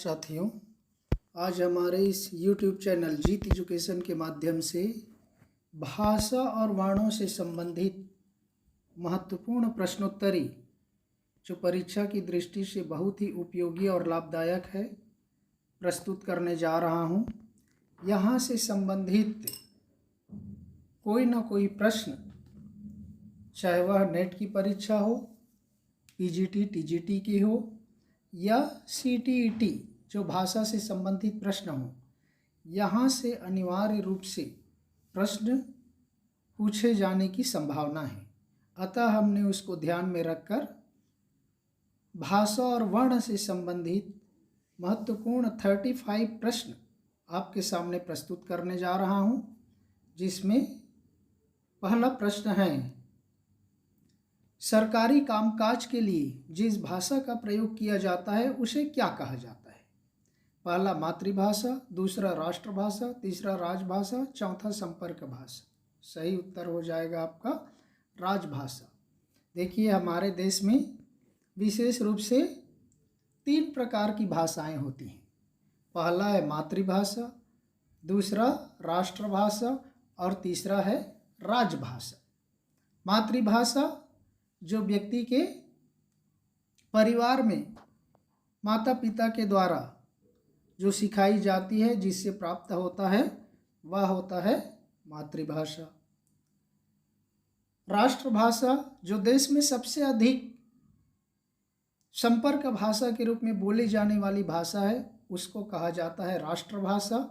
साथियों, आज हमारे इस YouTube चैनल जीत एजुकेशन के माध्यम से भाषा और वर्णों से संबंधित महत्वपूर्ण प्रश्नोत्तरी जो परीक्षा की दृष्टि से बहुत ही उपयोगी और लाभदायक है, प्रस्तुत करने जा रहा हूँ। यहाँ से संबंधित कोई ना कोई प्रश्न, चाहे वह नेट की परीक्षा हो, पीजीटी टीजीटी की हो या सीटीईटी जो भाषा से संबंधित प्रश्न हो, यहाँ से अनिवार्य रूप से प्रश्न पूछे जाने की संभावना है। अतः हमने उसको ध्यान में रखकर भाषा और वर्ण से संबंधित महत्वपूर्ण 35 प्रश्न आपके सामने प्रस्तुत करने जा रहा हूँ, जिसमें पहला प्रश्न है, सरकारी कामकाज के लिए जिस भाषा का प्रयोग किया जाता है उसे क्या कहा जाता है? पहला मातृभाषा, दूसरा राष्ट्रभाषा, तीसरा राजभाषा, चौथा संपर्क भाषा। सही उत्तर हो जाएगा आपका राजभाषा। देखिए, हमारे देश में विशेष रूप से 3 प्रकार की भाषाएं होती हैं। पहला है मातृभाषा, दूसरा राष्ट्रभाषा और तीसरा है राजभाषा। मातृभाषा जो व्यक्ति के परिवार में माता पिता के द्वारा जो सिखाई जाती है, जिससे प्राप्त होता है, वह होता है मातृभाषा। राष्ट्रभाषा जो देश में सबसे अधिक संपर्क भाषा के रूप में बोली जाने वाली भाषा है, उसको कहा जाता है राष्ट्रभाषा,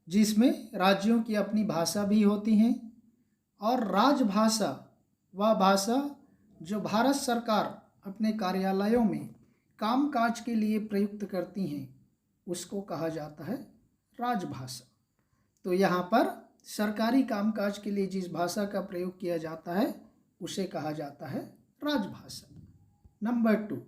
जिसमें राज्यों की अपनी भाषा भी होती हैं। और राजभाषा वह भाषा जो भारत सरकार अपने कार्यालयों में कामकाज के लिए प्रयुक्त करती हैं, उसको कहा जाता है राजभाषा। तो यहाँ पर सरकारी कामकाज के लिए जिस भाषा का प्रयोग किया जाता है उसे कहा जाता है राजभाषा। नंबर 2,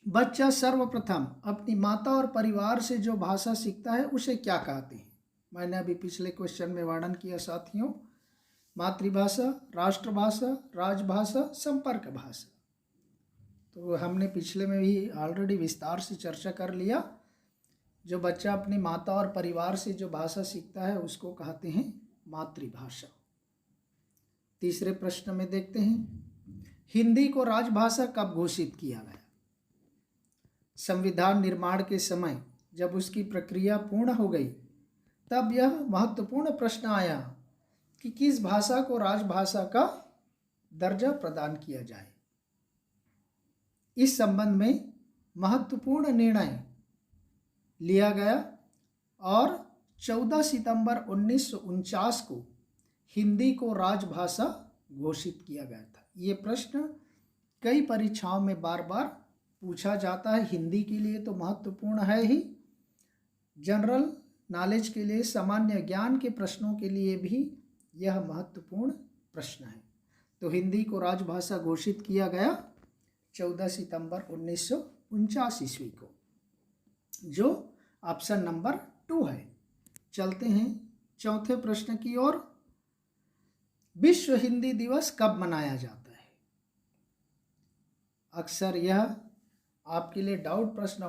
बच्चा सर्वप्रथम अपनी माता और परिवार से जो भाषा सीखता है उसे क्या कहते हैं? मैंने अभी पिछले क्वेश्चन में वर्णन किया साथियों, मातृभाषा, राष्ट्रभाषा, राजभाषा, संपर्क भाषा। तो हमने पिछले में भी ऑलरेडी विस्तार से चर्चा कर लिया। जो बच्चा अपनी माता और परिवार से जो भाषा सीखता है उसको कहते हैं मातृभाषा। तीसरे प्रश्न में देखते हैं, हिंदी को राजभाषा कब घोषित किया गया? संविधान निर्माण के समय जब उसकी प्रक्रिया पूर्ण हो गई, तब यह महत्वपूर्ण प्रश्न आया कि किस भाषा को राजभाषा का दर्जा प्रदान किया जाए। इस संबंध में महत्वपूर्ण निर्णय लिया गया और 14 सितंबर 1949 को हिंदी को राजभाषा घोषित किया गया था। ये प्रश्न कई परीक्षाओं में बार बार पूछा जाता है। हिंदी के लिए तो महत्वपूर्ण है ही, जनरल नॉलेज के लिए, सामान्य ज्ञान के प्रश्नों के लिए भी यह महत्वपूर्ण प्रश्न है। तो हिंदी को राजभाषा घोषित किया गया 14 सितंबर 1949 ईस्वी को, जो ऑप्शन नंबर 2 है। चलते हैं चौथे प्रश्न की ओर। विश्व हिंदी दिवस कब मनाया जाता है? अक्सर यह आपके लिए डाउट प्रश्न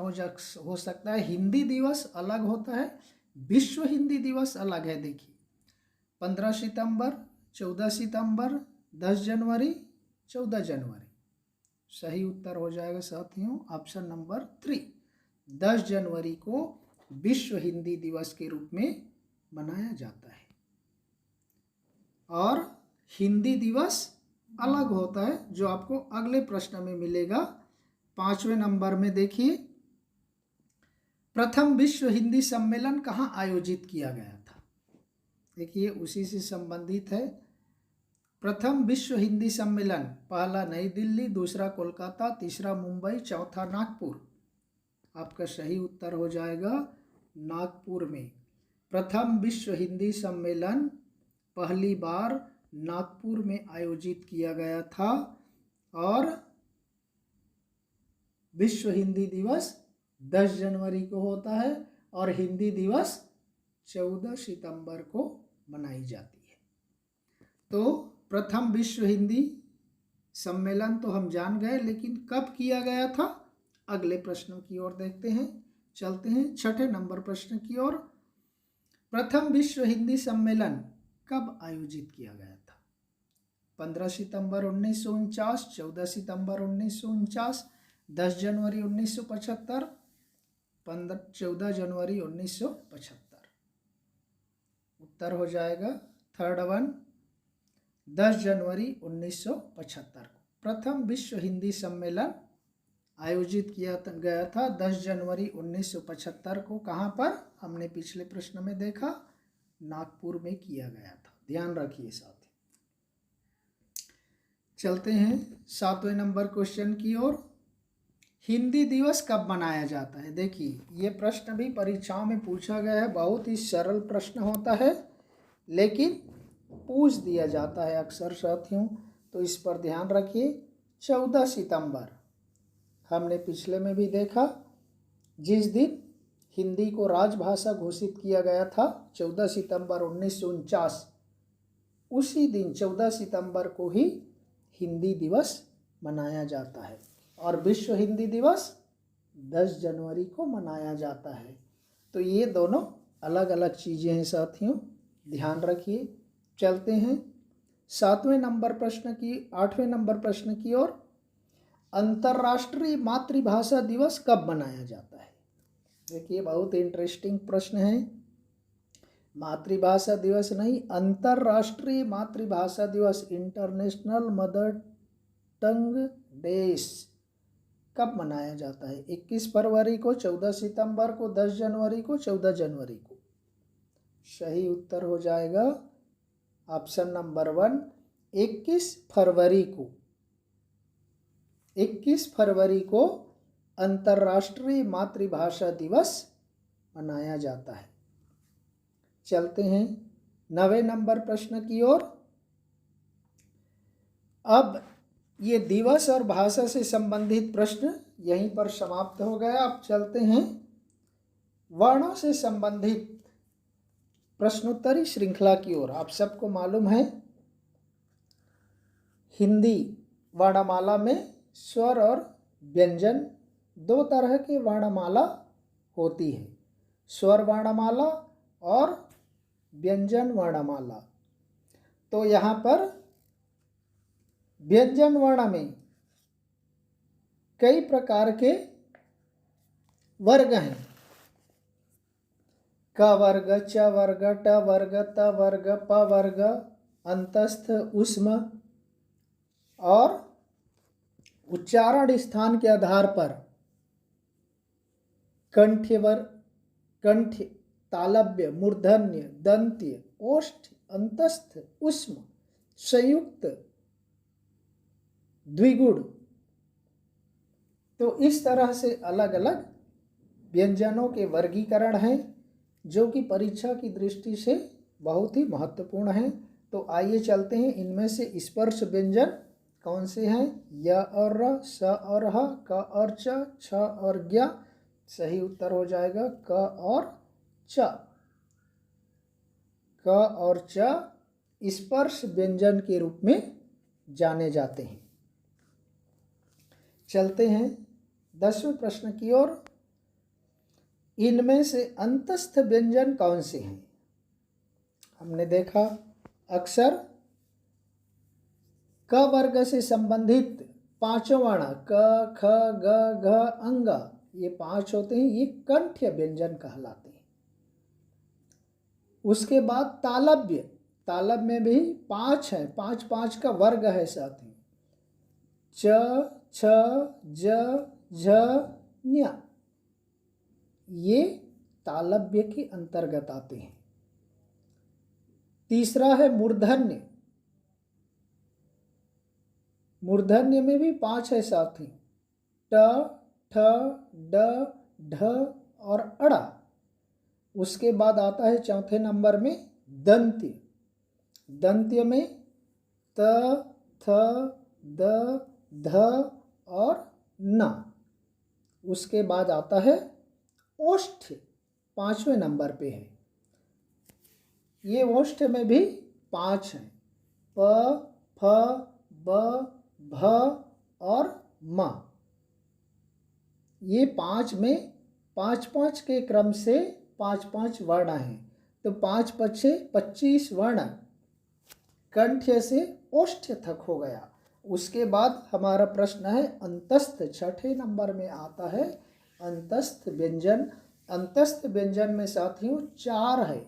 हो सकता है। हिंदी दिवस अलग होता है, विश्व हिंदी दिवस अलग है। देखिए, 15 सितंबर, 14 सितंबर, 10 जनवरी, 14 जनवरी। सही उत्तर हो जाएगा साथियों ऑप्शन नंबर 3। 10 जनवरी को विश्व हिंदी दिवस के रूप में मनाया जाता है। और हिंदी दिवस अलग होता है, जो आपको अगले प्रश्न में मिलेगा। 5वें नंबर में देखिए, प्रथम विश्व हिंदी सम्मेलन कहाँ आयोजित किया गया था? देखिए, उसी से संबंधित है। प्रथम विश्व हिंदी सम्मेलन, पहला नई दिल्ली, दूसरा कोलकाता, तीसरा मुंबई, चौथा नागपुर। आपका सही उत्तर हो जाएगा नागपुर में। प्रथम विश्व हिंदी सम्मेलन पहली बार नागपुर में आयोजित किया गया था। और विश्व हिंदी दिवस 10 जनवरी को होता है और हिंदी दिवस 14 सितंबर को मनाई जाती है। तो प्रथम विश्व हिंदी सम्मेलन तो हम जान गए, लेकिन कब किया गया था? अगले प्रश्नों की ओर देखते हैं, चलते हैं छठे नंबर प्रश्न की ओर। प्रथम विश्व हिंदी सम्मेलन कब आयोजित किया गया था? 15 सितंबर 1949, 14 सितंबर 1949, 10 जनवरी 1975, 14 जनवरी 1975। उत्तर हो जाएगा थर्ड वन, 10 जनवरी 1975 को प्रथम विश्व हिंदी सम्मेलन आयोजित किया गया था। 10 जनवरी 1975 को कहाँ पर? हमने पिछले प्रश्न में देखा, नागपुर में किया गया था। ध्यान रखिए साथी। चलते हैं 7वें नंबर क्वेश्चन की ओर। हिंदी दिवस कब मनाया जाता है? देखिए, ये प्रश्न भी परीक्षाओं में पूछा गया है। बहुत ही सरल प्रश्न होता है, लेकिन पूछ दिया जाता है अक्सर साथियों, तो इस पर ध्यान रखिए। 14 सितंबर हमने पिछले में भी देखा, जिस दिन हिंदी को राजभाषा घोषित किया गया था, 14 सितंबर 1949, उसी दिन 14 सितंबर को ही हिंदी दिवस मनाया जाता है। और विश्व हिंदी दिवस 10 जनवरी को मनाया जाता है। तो ये दोनों अलग अलग चीज़ें हैं साथियों, ध्यान रखिए। चलते हैं 8वें नंबर प्रश्न की ओर। अंतर्राष्ट्रीय मातृभाषा दिवस कब मनाया जाता है? देखिए, बहुत इंटरेस्टिंग प्रश्न है। मातृभाषा दिवस नहीं, अंतर्राष्ट्रीय मातृभाषा दिवस, इंटरनेशनल मदर टंग डेज कब मनाया जाता है? 21 फरवरी को, 14 सितंबर को, 10 जनवरी को, 14 जनवरी को। सही उत्तर हो जाएगा ऑप्शन नंबर 1, 21 फरवरी को। 21 फरवरी को अंतर्राष्ट्रीय मातृभाषा दिवस मनाया जाता है। चलते हैं 9वें नंबर प्रश्न की ओर। अब ये दिवस और भाषा से संबंधित प्रश्न यहीं पर समाप्त हो गया। अब चलते हैं वर्णों से संबंधित प्रश्नोत्तरी श्रृंखला की ओर। आप सबको मालूम है, हिंदी वर्णमाला में स्वर और व्यंजन 2 तरह के वर्णमाला होती है, स्वर वर्णमाला और व्यंजन वर्णमाला। तो यहाँ पर व्यंजन वर्ण में कई प्रकार के वर्ग हैं। क वर्ग, च वर्ग, ट वर्ग, त वर्ग, प वर्ग, अंतस्थ, ऊष्म, और उच्चारण स्थान के आधार पर कंठ, तालव्य, मूर्धन्य, दंत्य, ओष्ठ, अंतस्थ, ऊष्म, संयुक्त, द्विगुण। तो इस तरह से अलग अलग व्यंजनों के वर्गीकरण हैं, जो कि परीक्षा की दृष्टि से बहुत ही महत्वपूर्ण हैं। तो आइए चलते हैं, इनमें से स्पर्श व्यंजन कौन से हैं? य और र, स और ह, क और च, छ और ज्ञ। सही उत्तर हो जाएगा क और च। क और च स्पर्श व्यंजन के रूप में जाने जाते हैं। चलते हैं 10वें प्रश्न की ओर। इनमें से अंतस्थ व्यंजन कौन से हैं? हमने देखा अक्सर क वर्ग से संबंधित 5 वर्ण क, ख, ग, घ, अंग, ये 5 होते हैं, ये कंठ्य व्यंजन कहलाते हैं। उसके बाद तालव्य, तालव्य में भी 5 है, 5 का वर्ग है साथ में, च, छ, ज, झ, ञ, ये तालव्य के अंतर्गत आते हैं। तीसरा है मूर्धन्य, मूर्धन्य में भी 5 है साथी, ट, ठ, ड, ढ और अड़ा। उसके बाद आता है चौथे नंबर में दंत्य, दंत्य में त, थ, द, ध और न। उसके बाद आता है ओष्ठ, 5वें नंबर पे है। ये ओष्ठ में भी 5 हैं, प, फ, ब, भ और म। ये 5 में 5-5 के क्रम से 5-5 वर्ण हैं। तो 5 पक्षे 25 वर्ण कंठ्य से ओष्ठ्य तक हो गया। उसके बाद हमारा प्रश्न है अंतस्थ, छठे नंबर में आता है अंतस्थ व्यंजन। अंतस्थ व्यंजन में साथियों 4 है,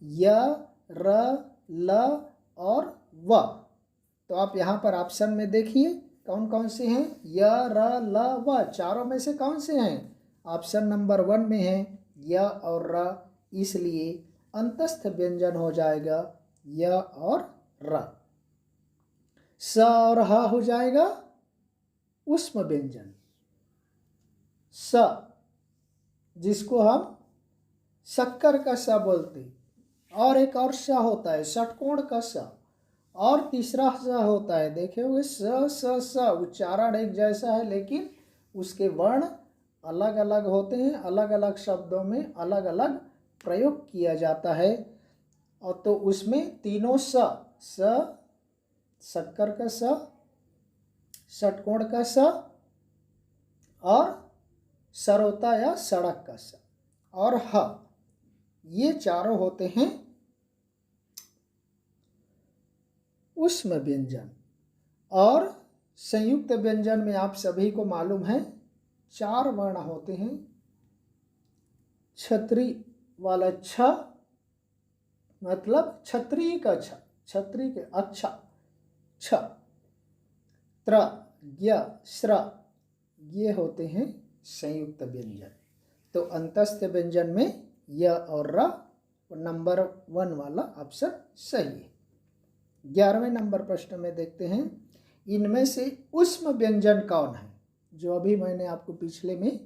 य, र, ल और व। तो आप यहाँ पर ऑप्शन में देखिए कौन कौन से हैं, य, र, ल, व। चारों में से कौन से हैं? ऑप्शन नंबर 1 में है य और र, इसलिए अंतस्थ व्यंजन हो जाएगा य और र। स और ह हो जाएगा ऊष्म व्यंजन। स जिसको हम शक्कर का स बोलते, और एक और स होता है षटकोण का स, और तीसरा स होता है, देखे हुए स स स। उच्चारण एक जैसा है लेकिन उसके वर्ण अलग अलग होते हैं, अलग अलग शब्दों में अलग अलग प्रयोग किया जाता है। और तो उसमें तीनों स शक्कर का स, षटकोण का स और सरोता या सड़क का स और ह, ये चारों होते हैं ऊष्म व्यंजन। और संयुक्त व्यंजन में आप सभी को मालूम है 4 वर्ण होते हैं। छतरी वाला छ मतलब छतरी का छ, छतरी के अच्छा छ, त्र, ज्ञ, श्र, ये होते हैं संयुक्त व्यंजन। तो अंतस्थ व्यंजन में य और र, नंबर 1 वाला ऑप्शन सही है। 11वें नंबर प्रश्न में देखते हैं इनमें से ऊष्म व्यंजन कौन है? जो अभी मैंने आपको पिछले में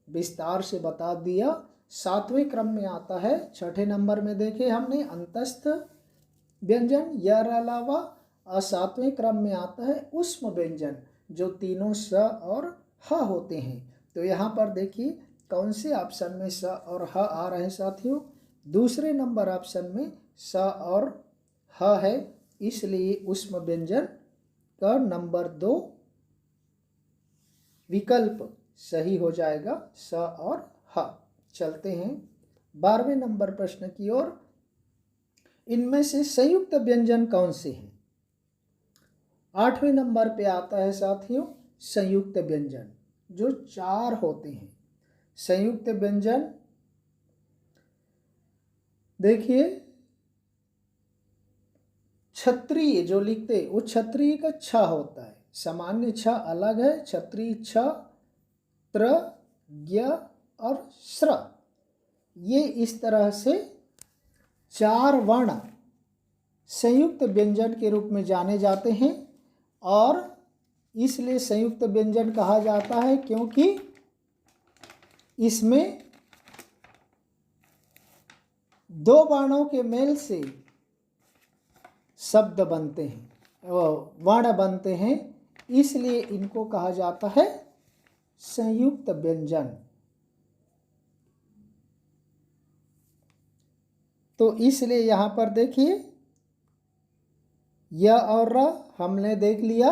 विस्तार से बता दिया। 7वें क्रम में आता है। 6ठे नंबर में देखे हमने अंतस्थ व्यंजन य, र, ल, व, और 7वें क्रम में आता है ऊष्म व्यंजन जो तीनों स और ह होते हैं। तो यहाँ पर देखिए कौन से ऑप्शन में स और ह आ रहे हैं साथियों। दूसरे नंबर ऑप्शन में स और ह है, इसलिए ऊष्म व्यंजन का नंबर 2 विकल्प सही हो जाएगा, स और ह। चलते हैं 12वें नंबर प्रश्न की ओर। इनमें से संयुक्त व्यंजन कौन से हैं? 8वें नंबर पे आता है साथियों संयुक्त व्यंजन जो 4 होते हैं। संयुक्त व्यंजन देखिए क्षत्रिय जो लिखते वो क्षत्रिय का छ होता है, सामान्य छ अलग है, क्षत्रिय छ, त्र, ज्ञ और श्र, ये इस तरह से 4 वर्ण संयुक्त व्यंजन के रूप में जाने जाते हैं। और इसलिए संयुक्त व्यंजन कहा जाता है क्योंकि इसमें 2 वर्णों के मेल से शब्द बनते हैं, वर्ण बनते हैं, इसलिए इनको कहा जाता है संयुक्त व्यंजन। तो इसलिए यहाँ पर देखिए य और र हमने देख लिया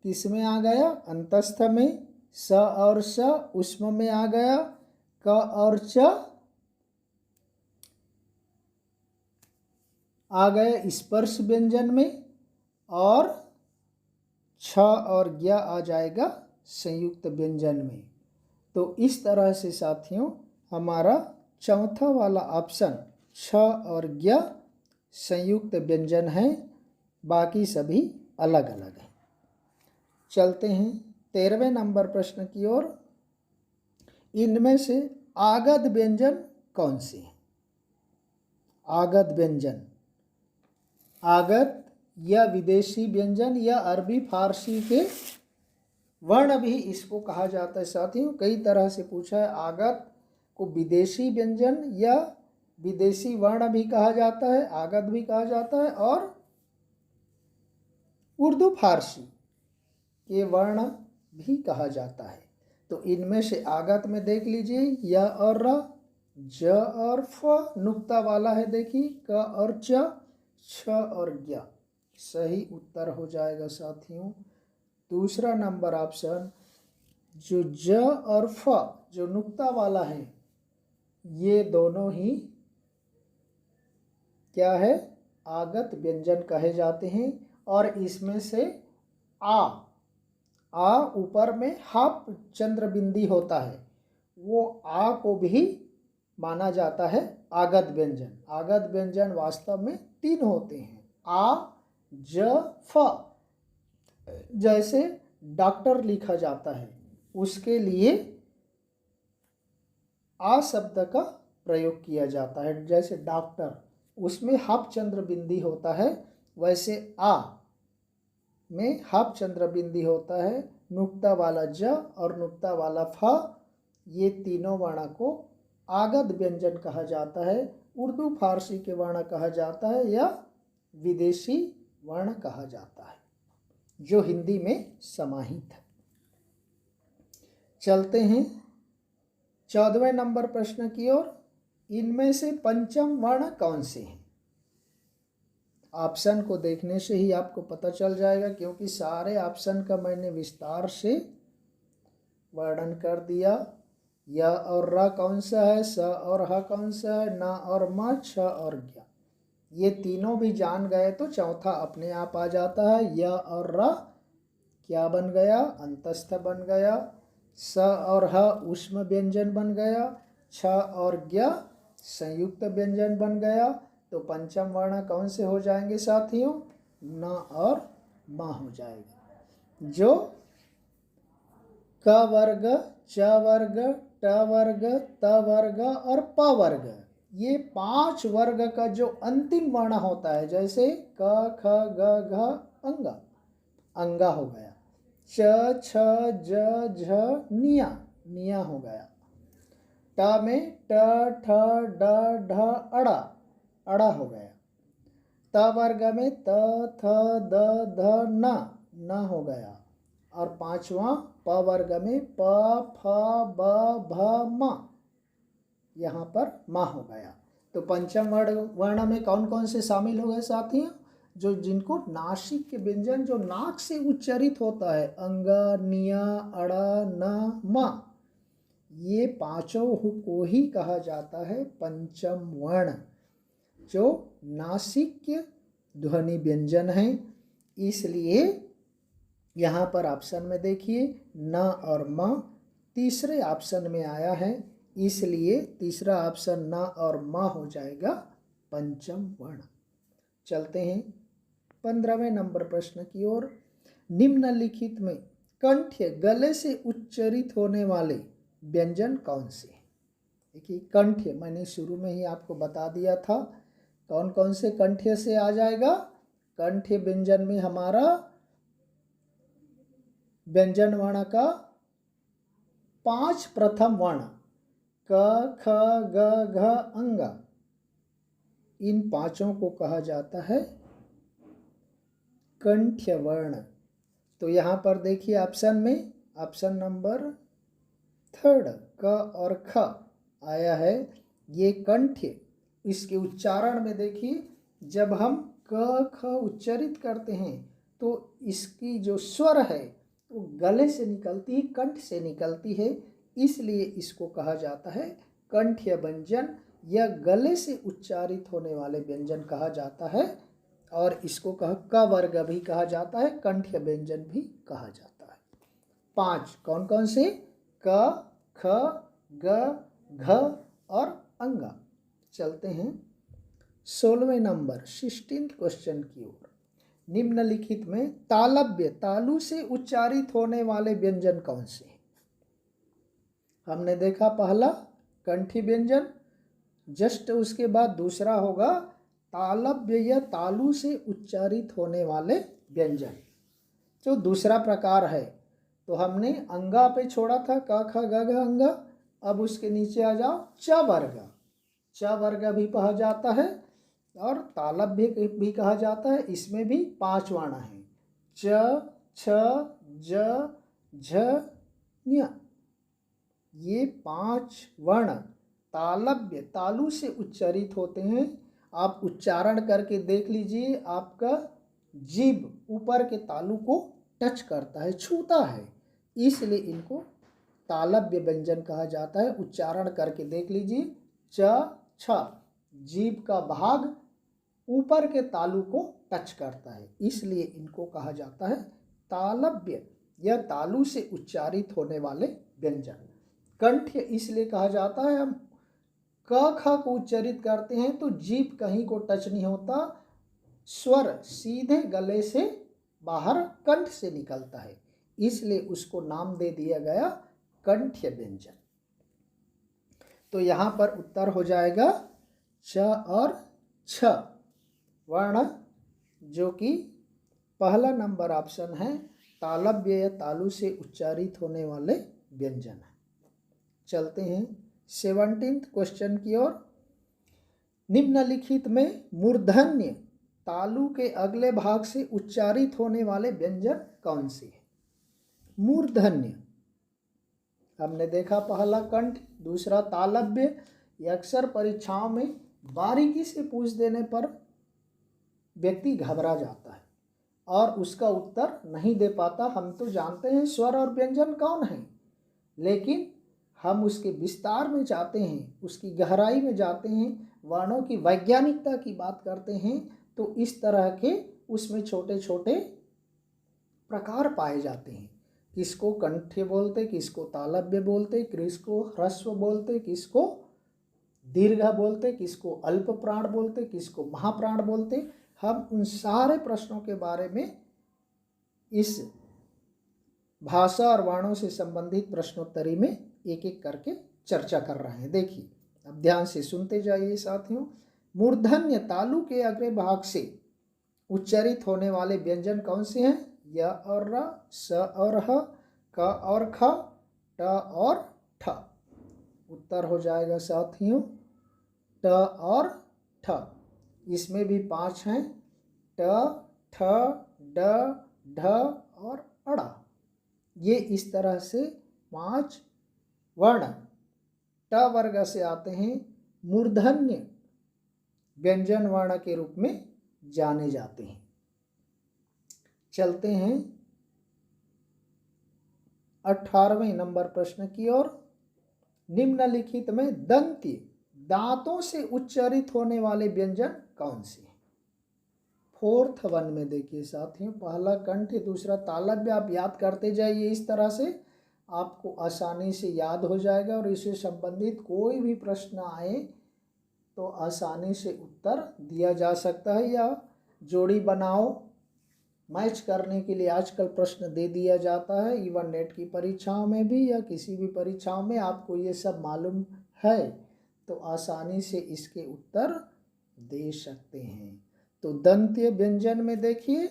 किस में आ गया, अंतस्थ में। स और स ऊष्म में आ गया। क और च आ गए स्पर्श व्यंजन में, और छ और ज्ञ आ जाएगा संयुक्त व्यंजन में। तो इस तरह से साथियों हमारा चौथा वाला ऑप्शन छ और ज्ञ संयुक्त व्यंजन है, बाकी सभी अलग अलग हैं। चलते हैं 13वें नंबर प्रश्न की ओर। इनमें से आगध व्यंजन कौन से हैं? आगध व्यंजन, आगध या विदेशी व्यंजन या अरबी फारसी के वर्ण भी इसको कहा जाता है साथियों। कई तरह से पूछा है, आगध को विदेशी व्यंजन या विदेशी वर्ण भी कहा जाता है, आगध भी कहा जाता है, और उर्दू फारसी के वर्ण भी कहा जाता है। तो इनमें से आगध में देख लीजिए य और र, ज और फ, नुक्ता वाला है देखिए क और च, छ और ज्ञ। सही उत्तर हो जाएगा साथियों दूसरा नंबर ऑप्शन जो ज और फ जो नुक्ता वाला है, ये दोनों ही क्या है, आगत व्यंजन कहे जाते हैं। और इसमें से आ ऊपर में हाफ चंद्र बिंदी होता है, वो आ को भी माना जाता है आगत व्यंजन। आगत व्यंजन वास्तव में 3 होते हैं, आ, ज, फ। जैसे डॉक्टर लिखा जाता है, उसके लिए आ शब्द का प्रयोग किया जाता है। जैसे डॉक्टर, उसमें हाफ चंद्र बिंदी होता है, वैसे आ में हाफ चंद्र बिंदी होता है। नुक्ता वाला ज और नुक्ता वाला फ, ये तीनों वर्ण को आगत व्यंजन कहा जाता है। उर्दू फारसी के वर्ण कहा जाता है या विदेशी वर्ण कहा जाता है, जो हिंदी में समाहित है। चलते हैं 14वें नंबर प्रश्न की ओर। इनमें से पंचम वर्ण कौन से हैं? ऑप्शन को देखने से ही आपको पता चल जाएगा, क्योंकि सारे ऑप्शन का मैंने विस्तार से वर्णन कर दिया। य और र कौन सा है, स और ह कौन सा है, न और म, छ और ज्ञ। ये तीनों भी जान गए तो चौथा अपने आप आ जाता है। य और र क्या बन गया, अंतस्थ बन गया। स और ह ऊष्म व्यंजन बन गया। छ और ज्ञ संयुक्त व्यंजन बन गया। तो पंचम वर्ण कौन से हो जाएंगे साथियों? न और म हो जाएगा, जो क वर्ग, च वर्ग, ट वर्ग, त वर्ग और प वर्ग, ये 5 वर्ग का जो अंतिम वर्ण होता है, जैसे क, ख, ग, घ, अंगा, अंगा हो गया। च, छ, ज, झ, निया, निया हो गया। ट में ट, ठ, ड, ढ, अड़ा, अड़ा हो गया। त वर्ग में त, थ, द, ध, न, न हो गया। और पांचवा प वर्ग में प, फ, ब, भ, म, यहाँ पर म हो गया। तो पंचम वर्ण में कौन कौन से शामिल हो गए साथियों? जो जिनको नासिक के व्यंजन जो नाक से उच्चारित होता है, अंग, निया, अड़ा, न, म, ये पांचों को ही कहा जाता है पंचम वर्ण, जो नासिक ध्वनि व्यंजन है। इसलिए यहाँ पर ऑप्शन में देखिए न और म तीसरे ऑप्शन में आया है, इसलिए तीसरा ऑप्शन न और म हो जाएगा पंचम वर्ण। चलते हैं 15वें नंबर प्रश्न की ओर। निम्नलिखित में कंठ गले से उच्चारित होने वाले व्यंजन कौन से हैं? देखिए कंठ मैंने शुरू में ही आपको बता दिया था, कौन कौन से कंठ से आ जाएगा। कंठ व्यंजन में हमारा व्यंजन वर्ण का 5 प्रथम वर्ण क, ख, ग, घ, अंग, इन पांचों को कहा जाता है कंठ्य वर्ण। तो यहाँ पर देखिए ऑप्शन में ऑप्शन नंबर 3 क और ख आया है, ये कंठ्य। इसके उच्चारण में देखिए, जब हम क ख उच्चारित करते हैं तो इसकी जो स्वर है वो गले से निकलती है, कंठ से निकलती है, इसलिए इसको कहा जाता है कंठ्य व्यंजन या गले से उच्चारित होने वाले व्यंजन कहा जाता है। और इसको क वर्ग भी कहा जाता है, कंठ्य व्यंजन भी कहा जाता है। 5 कौन कौन से? क, ख, ग, घ और अंगा। चलते हैं 16वें नंबर 16th क्वेश्चन की ओर। निम्नलिखित में तालव्य तालु से उच्चारित होने वाले व्यंजन कौन से हैं? हमने देखा पहला कंठी व्यंजन, जस्ट उसके बाद दूसरा होगा तालव्य या तालु से उच्चारित होने वाले व्यंजन, जो दूसरा प्रकार है। तो हमने अंगा पे छोड़ा था, क, ख, ग, घ, अंगा। अब उसके नीचे आ जाओ च वर्ग, च वर्ग भी कहा जाता है और तालव्य भी कहा जाता है। इसमें भी 5 वर्ण हैं, च, छ, ज, झ, ञ। ये 5 वर्ण तालव्य तालु से उच्चारित होते हैं। आप उच्चारण करके देख लीजिए, आपका जीभ ऊपर के तालु को टच करता है, छूता है, इसलिए इनको तालव्य व्यंजन कहा जाता है। उच्चारण करके देख लीजिए, च छ, जीभ का भाग ऊपर के तालु को टच करता है, इसलिए इनको कहा जाता है तालव्य या तालु से उच्चारित होने वाले व्यंजन। कंठ इसलिए कहा जाता है, हम क ख को उच्चारित करते हैं तो जीभ कहीं को टच नहीं होता, स्वर सीधे गले से बाहर कंठ से निकलता है, इसलिए उसको नाम दे दिया गया कंठ्य व्यंजन। तो यहाँ पर उत्तर हो जाएगा च और छ वर्ण, जो कि पहला नंबर ऑप्शन है, तालव्य या तालु से उच्चारित होने वाले व्यंजन है। चलते हैं 17th क्वेश्चन की ओर। निम्नलिखित में मूर्धन्य तालु के अगले भाग से उच्चारित होने वाले व्यंजन कौन से हैं? मूर्धन्य हमने देखा, पहला कंठ, दूसरा तालव्य। ये अक्सर परीक्षाओं में बारीकी से पूछ देने पर व्यक्ति घबरा जाता है और उसका उत्तर नहीं दे पाता। हम तो जानते हैं स्वर और व्यंजन कौन है, लेकिन हम उसके विस्तार में जाते हैं, उसकी गहराई में जाते हैं, वर्णों की वैज्ञानिकता की बात करते हैं, तो इस तरह के उसमें छोटे छोटे प्रकार पाए जाते हैं। किसको कंठ्य बोलते, किसको तालव्य बोलते, किसको ह्रस्व बोलते, किसको दीर्घ बोलते, किसको अल्प प्राण बोलते, किसको महाप्राण बोलते। हम उन सारे प्रश्नों के बारे में इस भाषा और वर्णों से संबंधित प्रश्नोत्तरी में एक एक करके चर्चा कर रहे हैं। देखिए, अब ध्यान से सुनते जाइए साथियों। मूर्धन्य तालु के अग्र भाग से उच्चारित होने वाले व्यंजन कौन से हैं? य और र, स और ह, क और ख, ट और ठ। उत्तर हो जाएगा साथियों ट और ठ। इसमें भी 5 हैं, ट, ठ, ड, ढ और अड़ा। ये इस तरह से 5 वर्ण ट वर्ग से आते हैं, मूर्धन्य व्यंजन वर्ण के रूप में जाने जाते हैं। चलते हैं 18वें नंबर प्रश्न की ओर। निम्नलिखित में दंत्य दांतों से उच्चारित होने वाले व्यंजन कौन से हैं? 4th वन में देखिए साथियों, पहला कंठ, दूसरा तालव्य। आप याद करते जाइए, इस तरह से आपको आसानी से याद हो जाएगा और इससे संबंधित कोई भी प्रश्न आए तो आसानी से उत्तर दिया जा सकता है, या जोड़ी बनाओ मैच करने के लिए आजकल प्रश्न दे दिया जाता है, इवन नेट की परीक्षाओं में भी या किसी भी परीक्षाओं में आपको ये सब मालूम है तो आसानी से इसके उत्तर दे सकते हैं। तो दंत्य व्यंजन में देखिए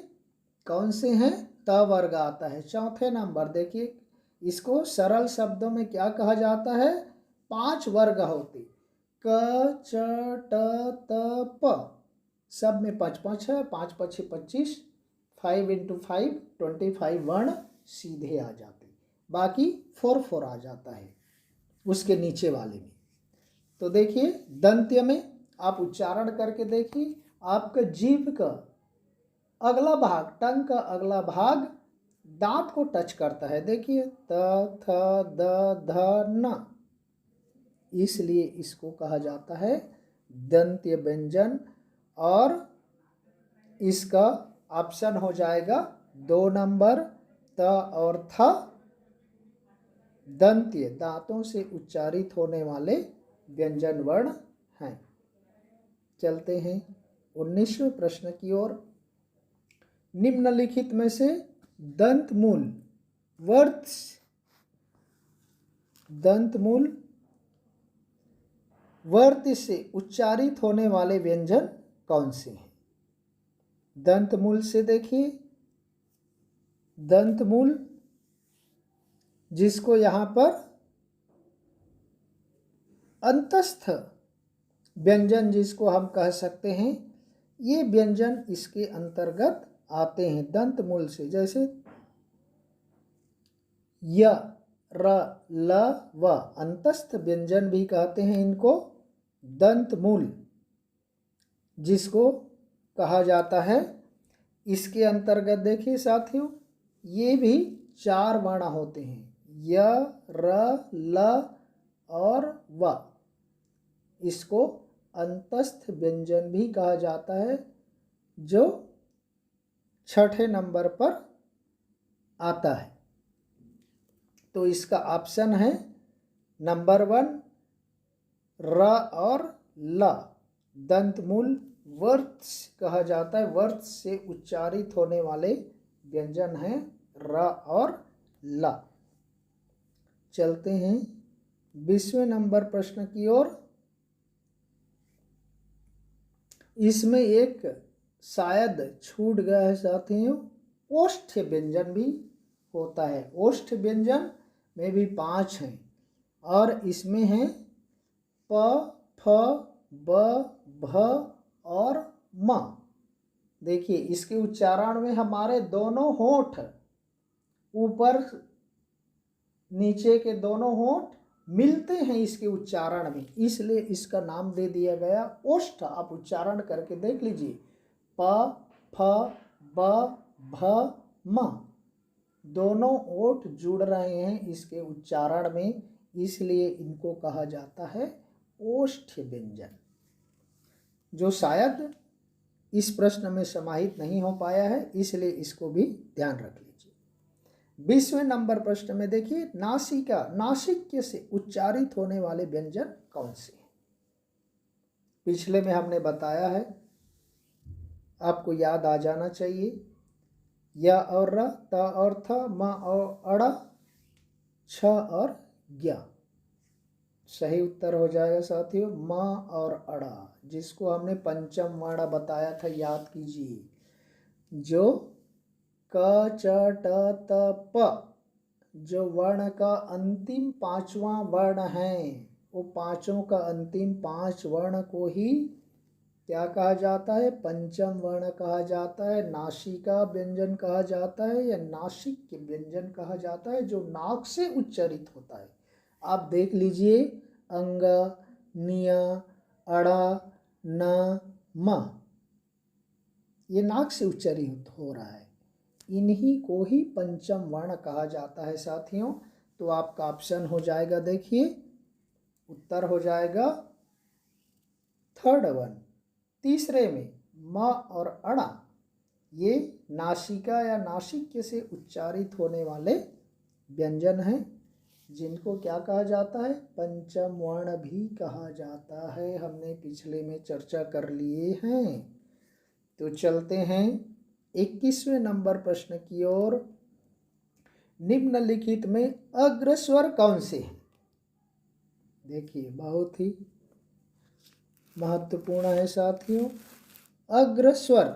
कौन से हैं? त वर्ग आता है। 4थे नंबर देखिए, इसको सरल शब्दों में क्या कहा जाता है? 5 वर्ग होते, क, च, ट, त, प। सब में 5-5 है, 5 × 5 = 25, 5 × 5 25 वर्ण सीधे आ जाते, बाकी 4 आ जाता है उसके नीचे वाले में। तो देखिए दंत्य में आप उच्चारण करके देखिए, आपका जीभ का अगला भाग, टंग का अगला भाग दांत को टच करता है। देखिए त, थ, द, ध, न, इसलिए इसको कहा जाता है दंत्य व्यंजन। और इसका ऑप्शन हो जाएगा 2 नंबर, त और थ दंत्य दांतों से उच्चारित होने वाले व्यंजन वर्ण हैं। चलते हैं 19वें प्रश्न की ओर। निम्नलिखित में से दंतमूल वर्त से उच्चारित होने वाले व्यंजन कौन से हैं? दंतमूल से देखिए, दंतमूल जिसको यहाँ पर अंतस्थ व्यंजन जिसको हम कह सकते हैं, ये व्यंजन इसके अंतर्गत आते हैं दंतमूल से। जैसे य, र, ल, व अंतस्थ व्यंजन भी कहते हैं इनको। दंतमूल जिसको कहा जाता है, इसके अंतर्गत देखिए साथियों, ये भी 4 वर्ण होते हैं, य, र, ल और व। इसको अंतस्थ व्यंजन भी कहा जाता है, जो छठे नंबर पर आता है। तो इसका ऑप्शन है नंबर 1 र और ल। दंतमूल वर्त कहा जाता है, वर्त से उच्चारित होने वाले व्यंजन हैं र और ल। चलते हैं 20वें नंबर प्रश्न की ओर। इसमें एक शायद छूट गया है साथियों, ओष्ठ व्यंजन भी होता है। ओष्ठ व्यंजन में भी 5 हैं और इसमें हैं प, फ, ब, भ और म। देखिए इसके उच्चारण में हमारे दोनों होंठ, ऊपर नीचे के दोनों होंठ मिलते हैं इसके उच्चारण में, इसलिए इसका नाम दे दिया गया ओष्ठ। आप उच्चारण करके देख लीजिए, प, फ, ब, भ, म। दोनों ओठ जुड़ रहे हैं इसके उच्चारण में, इसलिए इनको कहा जाता है ओष्ठ व्यंजन, जो शायद इस प्रश्न में समाहित नहीं हो पाया है, इसलिए इसको भी ध्यान रख लीजिए। 20वें नंबर प्रश्न में देखिए, नासिका, नासिक्य से उच्चारित होने वाले व्यंजन कौन से हैं? पिछले में हमने बताया है, आपको याद आ जाना चाहिए। य और र, त और थ, म और अड़, छ और ज्ञ। सही उत्तर हो जाएगा साथियों म और अड़ा, जिसको हमने पंचम वर्ण बताया था, याद कीजिए। जो क, च, ट, त, प जो वर्ण का अंतिम 5वां वर्ण है, वो पांचों का अंतिम 5 वर्ण को ही क्या कहा जाता है? पंचम वर्ण कहा जाता है, नासिका व्यंजन कहा जाता है या नासिक व्यंजन कहा जाता है, जो नाक से उच्चारित होता है। आप देख लीजिए, अंग, निया, अड़ा, न, म, ये नाक से उच्चारित हो रहा है, इन्हीं को ही पंचम वर्ण कहा जाता है साथियों। तो आपका ऑप्शन हो जाएगा, देखिए उत्तर हो जाएगा थर्ड वन। तीसरे में म और अड़ा, ये नासिका या नासिक्य से उच्चारित होने वाले व्यंजन हैं, जिनको क्या कहा जाता है? पंचम वर्ण भी कहा जाता है। हमने पिछले में चर्चा कर लिए हैं। तो चलते हैं 21वें नंबर प्रश्न की ओर। निम्नलिखित में अग्रस्वर कौन से हैं? देखिए बहुत ही महत्वपूर्ण है साथियों, अग्रस्वर।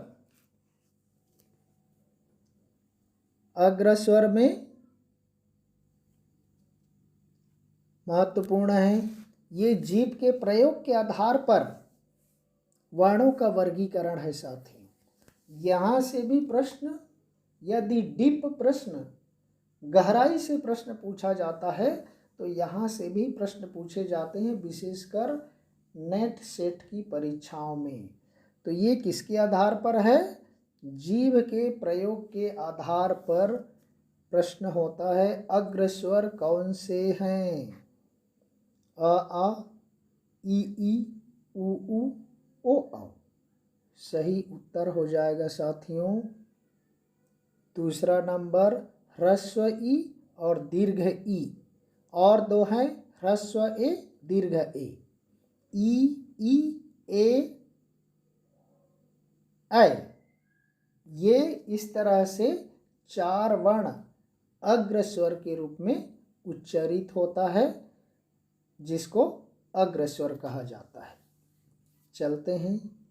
अग्रस्वर में महत्वपूर्ण है, ये जीभ के प्रयोग के आधार पर वर्णों का वर्गीकरण है साथियों। यहाँ से भी प्रश्न, यदि डीप प्रश्न, गहराई से प्रश्न पूछा जाता है, तो यहाँ से भी प्रश्न पूछे जाते हैं, विशेषकर नेट सेट की परीक्षाओं में। तो ये किसके आधार पर है? जीभ के प्रयोग के आधार पर प्रश्न होता है, अग्रस्वर कौन से हैं? अ, आ, ई, उ, ओ, औ। सही उत्तर हो जाएगा साथियों दूसरा नंबर, ह्रस्व ई और दीर्घ ई, और दो हैं ह्रस्व ए, दीर्घ ए। ई, ए, ऐ, ये इस तरह से 4 वर्ण अग्रस्वर के रूप में उच्चारित होता है, जिसको अग्रस्वर कहा जाता है। चलते हैं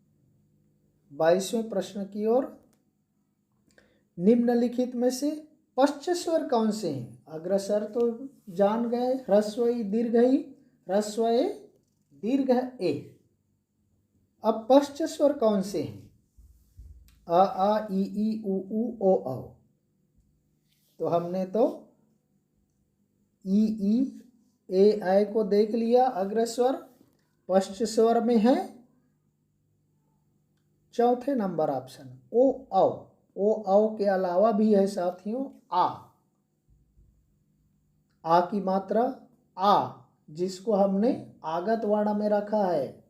22वें प्रश्न की ओर। निम्नलिखित में से पश्चस्वर कौन से हैं? अग्रस्वर तो जान गए, ह्रस्व ई, दीर्घ ई, ह्रस्व ए, दीर्घ ए। अब पश्चस्वर कौन से हैं? अ, आ, ई, उ, ओ, औ। तो हमने तो ई, ए, ऐ को देख लिया अग्रस्वर। पश्चस्वर में है चौथे नंबर ऑप्शन, ओ, औ। ओ, औ के अलावा भी है साथियों आ की मात्रा आ, जिसको हमने आगत वर्ण में रखा है।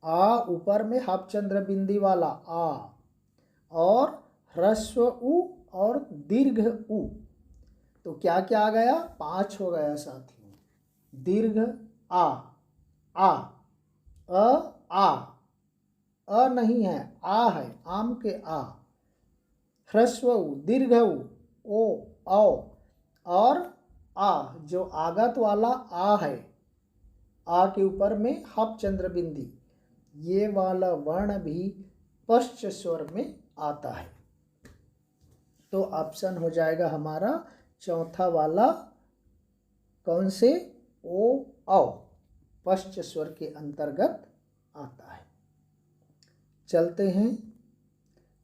आ ऊपर में हाफ चंद्र बिंदी वाला आ, और ह्रस्व उ और दीर्घ उ। तो क्या क्या आ गया? 5 हो गया साथियों। दीर्घ आ, आ, अ नहीं है, आ है, आम के आ। ह्रस्व उ, दीर्घ उ, ओ, औ, और आ जो आगत वाला आ है, आ के ऊपर में हाफ चंद्र बिंदी, ये वाला वर्ण भी पश्च स्वर में आता है। तो ऑप्शन हो जाएगा हमारा चौथा वाला, कौन से? ओ, औ, पश्च स्वर के अंतर्गत आता है। चलते हैं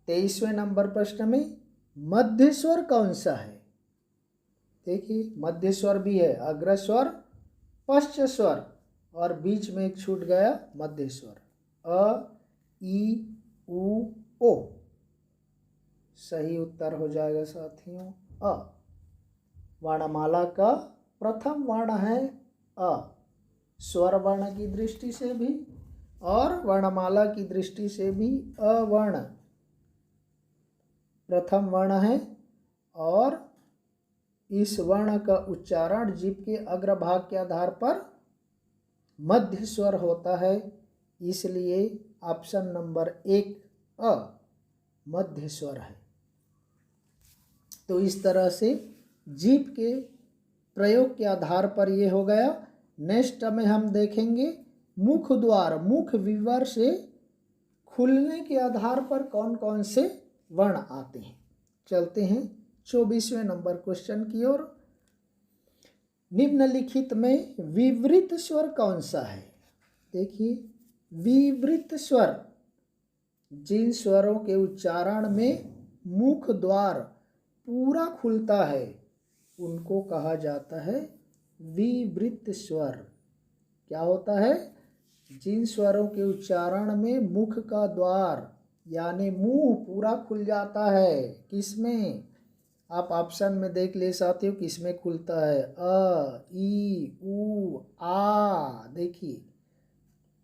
23वें नंबर प्रश्न में। मध्य स्वर कौन सा है? देखिए, मध्य स्वर भी है, अग्र स्वर, पश्च स्वर, और बीच में एक छूट गया मध्य स्वर, अ, ई, उ, ओ। सही उत्तर हो जाएगा साथियों अ। वर्णमाला का प्रथम वर्ण है अ, स्वर वर्ण की दृष्टि से भी और वर्णमाला की दृष्टि से भी अ वर्ण प्रथम वर्ण है, और इस वर्ण का उच्चारण जीभ के अग्रभाग के आधार पर मध्य स्वर होता है, इसलिए ऑप्शन नंबर 1 अ मध्य स्वर है। तो इस तरह से जीभ के प्रयोग के आधार पर ये हो गया। नेक्स्ट में हम देखेंगे मुख द्वार, मुख विवर से खुलने के आधार पर कौन कौन से वर्ण आते हैं। चलते हैं 24वें नंबर क्वेश्चन की ओर। निम्नलिखित में विवृत स्वर कौन सा है? देखिए, विवृत स्वर जिन स्वरों के उच्चारण में मुख द्वार पूरा खुलता है उनको कहा जाता है विवृत स्वर। क्या होता है? जिन स्वरों के उच्चारण में मुख का द्वार यानी मुंह पूरा खुल जाता है। किसमें? आप ऑप्शन में देख ले साथियों, किसमें खुलता है? अ, ई, उ, आ। देखिए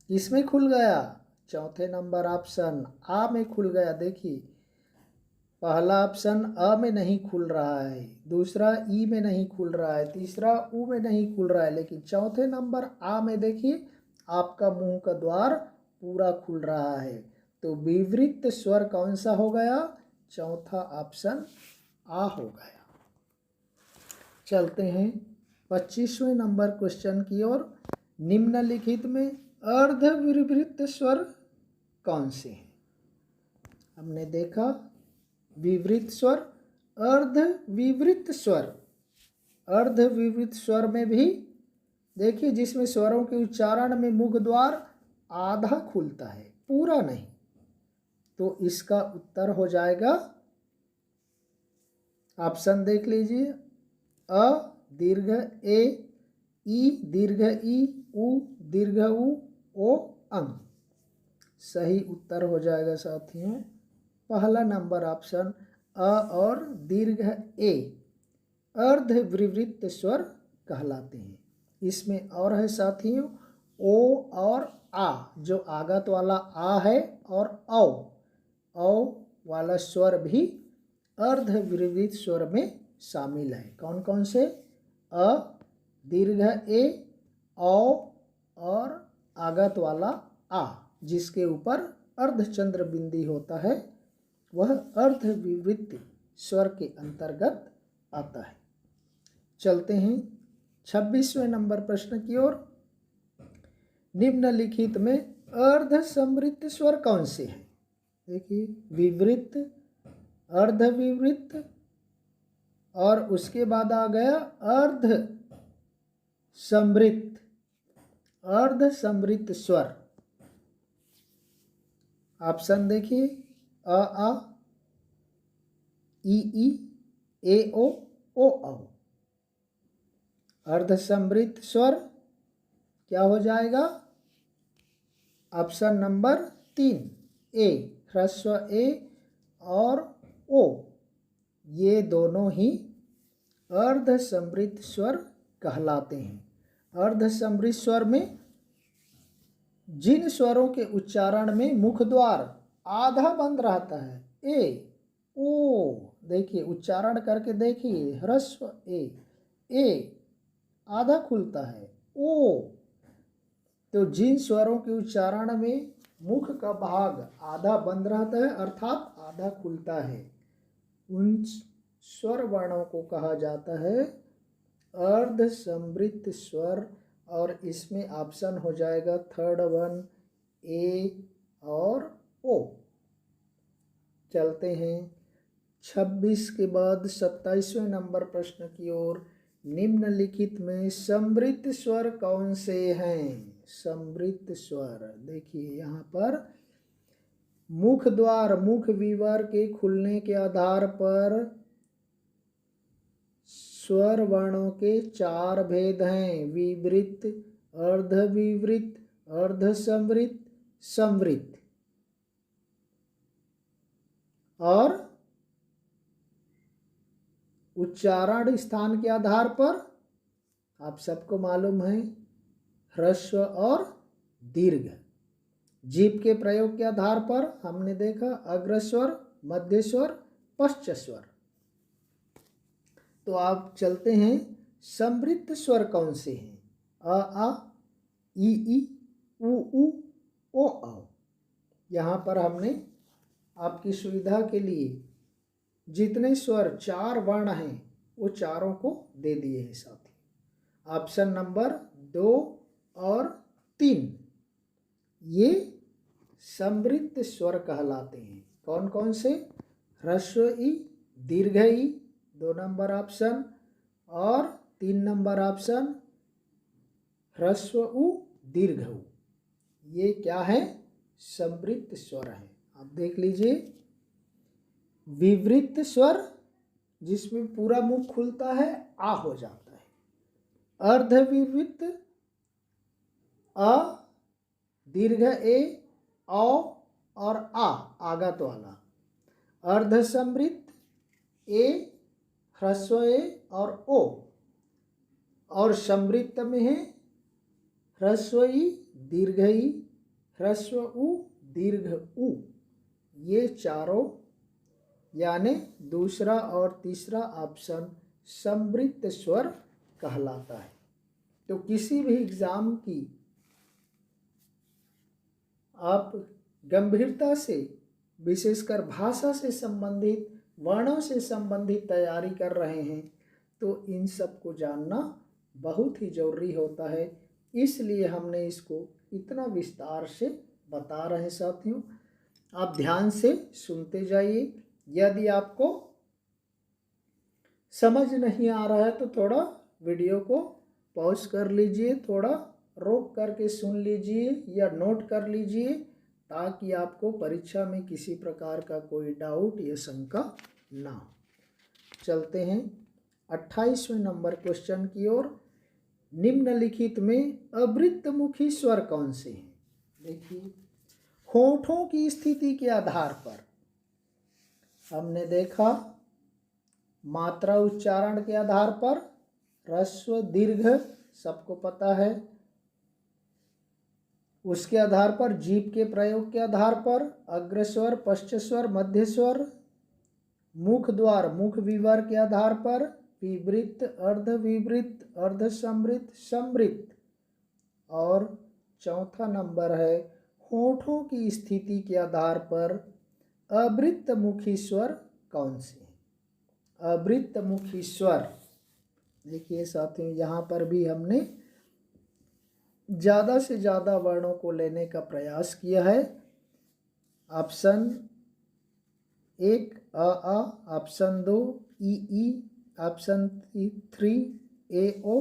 किसमें खुल गया? चौथे नंबर ऑप्शन आ में खुल गया। देखिए, पहला ऑप्शन अ में नहीं खुल रहा है, दूसरा ई में नहीं खुल रहा है, तीसरा उ में नहीं खुल रहा है, लेकिन चौथे नंबर आ में देखिए आपका मुंह का द्वार पूरा खुल रहा है। तो विवृत स्वर कौन सा हो गया? चौथा ऑप्शन आ हो गया। चलते हैं 25वें नंबर क्वेश्चन की ओर। निम्नलिखित में अर्धविवृत स्वर कौन से हैं? हमने देखा विवृत स्वर, अर्धविवृत स्वर। अर्धविवृत स्वर में भी देखिए जिसमें स्वरों के उच्चारण में मुख द्वार आधा खुलता है, पूरा नहीं। तो इसका उत्तर हो जाएगा, ऑप्शन देख लीजिए, अ दीर्घ ए, ई दीर्घ ई, उ दीर्घ उ, ओ अंग। सही उत्तर हो जाएगा साथियों पहला नंबर ऑप्शन अ और दीर्घ ए अर्धविवृत स्वर कहलाते हैं। इसमें और है साथियों ओ और आ, जो आगत वाला आ है, और औ वाला स्वर भी अर्धविवृत स्वर में शामिल है। कौन कौन से? अ, दीर्घ ए, औ और आगत वाला आ, जिसके ऊपर अर्धचंद्र बिंदी होता है, वह अर्धविवृत स्वर के अंतर्गत आता है। चलते हैं 26वें नंबर प्रश्न की ओर। निम्नलिखित में अर्धसमृत स्वर कौन से हैं? देखिए, विवृत, अर्धविवृत, और उसके बाद आ गया अर्ध समृत। अर्धसमृत स्वर ऑप्शन देखिए, अ, ई, ए, ओ औ। अर्धसमृत स्वर क्या हो जाएगा? ऑप्शन नंबर 3 ए, ह्रस्व ए और ओ, ये दोनों ही अर्ध समृद्ध स्वर कहलाते हैं। अर्ध समृद्ध स्वर में जिन स्वरों के उच्चारण में मुख द्वार आधा बंद रहता है, ए, ओ, देखिए उच्चारण करके देखिए, ह्रस्व ए आधा खुलता है, ओ, तो जिन स्वरों के उच्चारण में मुख का भाग आधा बंद रहता है अर्थात आधा खुलता है, उन स्वर वर्णों को कहा जाता है अर्ध समृद्ध स्वर। और इसमें ऑप्शन हो जाएगा थर्ड वन, ए और ओ। चलते हैं 26 के बाद 27वें नंबर प्रश्न की ओर। निम्नलिखित में समृद्ध स्वर कौन से हैं? समृद्ध स्वर देखिए यहाँ पर मुख द्वार मुख विवर के खुलने के आधार पर स्वर वर्णों के 4 भेद हैं, विवृत, अर्धविवृत, अर्धसमृद्ध, समृद्ध। और उच्चारण स्थान के आधार पर आप सबको मालूम है ह्रस्व और दीर्घ। जीभ के प्रयोग के आधार पर हमने देखा अग्रस्वर, मध्यस्वर, पश्चस्वर। तो आप चलते हैं समृद्ध स्वर कौन से हैं? अ आ, ई उ ओ औ। यहाँ पर हमने आपकी सुविधा के लिए जितने स्वर 4 वर्ण हैं वो चारों को दे दिए हैं साथी। ऑप्शन नंबर 2 और 3 ये समृद्ध स्वर कहलाते हैं। कौन कौन से? ह्रस्व ई, दीर्घ ई 2 नंबर ऑप्शन, और 3 नंबर ऑप्शन ह्रस्व उ, दीर्घ उ। ये क्या है? समृद्ध स्वर है। आप देख लीजिए विवृत स्वर जिसमें पूरा मुख खुलता है आ हो जाता है। अर्धविवृत अ, दीर्घ ए, औ और आ आगत वाला। अर्धसमृद्ध ए, ह्रस्व ए और ओ। और समृद्ध में है ह्रस्व ई, दीर्घ ई, ह्रस्व उ, दीर्घ उ। ये चारों यानी दूसरा और तीसरा ऑप्शन समृद्ध स्वर कहलाता है। तो किसी भी एग्जाम की आप गंभीरता से विशेषकर भाषा से संबंधित वर्णों से संबंधित तैयारी कर रहे हैं तो इन सब को जानना बहुत ही जरूरी होता है। इसलिए हमने इसको इतना विस्तार से बता रहे हैं साथियों। आप ध्यान से सुनते जाइए। यदि आपको समझ नहीं आ रहा है तो थोड़ा वीडियो को पॉज कर लीजिए, थोड़ा रोक करके सुन लीजिए या नोट कर लीजिए ताकि आपको परीक्षा में किसी प्रकार का कोई डाउट या शंका ना हो। चलते हैं 28वें नंबर क्वेश्चन की ओर। निम्नलिखित में अवृत्तमुखी स्वर कौन से हैं? देखिए होठों की स्थिति के आधार पर हमने देखा मात्रा उच्चारण के आधार पर ह्रस्व दीर्घ सबको पता है। उसके आधार पर जीभ के प्रयोग के आधार पर अग्रस्वर, पश्चस्वर, मध्यस्वर। मुख द्वार मुख विवर के आधार पर विवृत, अर्धविवृत, अर्धसमृद्ध, समृद्ध। और चौथा नंबर है होठों की स्थिति के आधार पर अवृत्तमुखी स्वर कौन से हैं? अवृत्तमुखी स्वर देखिए साथियों यहाँ पर भी हमने ज़्यादा से ज़्यादा वर्णों को लेने का प्रयास किया है। ऑप्शन 1 आ, ऑप्शन 2 ई, ऑप्शन 3 ए ओ,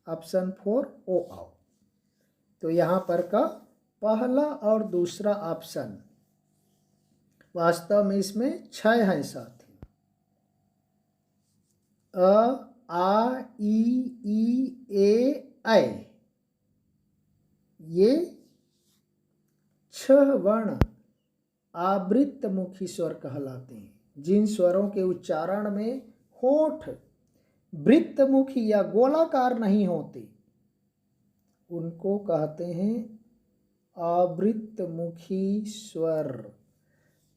ऑप्शन 4 ओ आओ। तो यहाँ पर का पहला और दूसरा ऑप्शन वास्तव में इसमें 6 हैं साथी। अ, आ, ई, ए ये 6 वर्ण आवृत्तमुखी स्वर कहलाते हैं। जिन स्वरों के उच्चारण में होठ वृत्तमुखी या गोलाकार नहीं होते, उनको कहते हैं आवृत्तमुखी स्वर।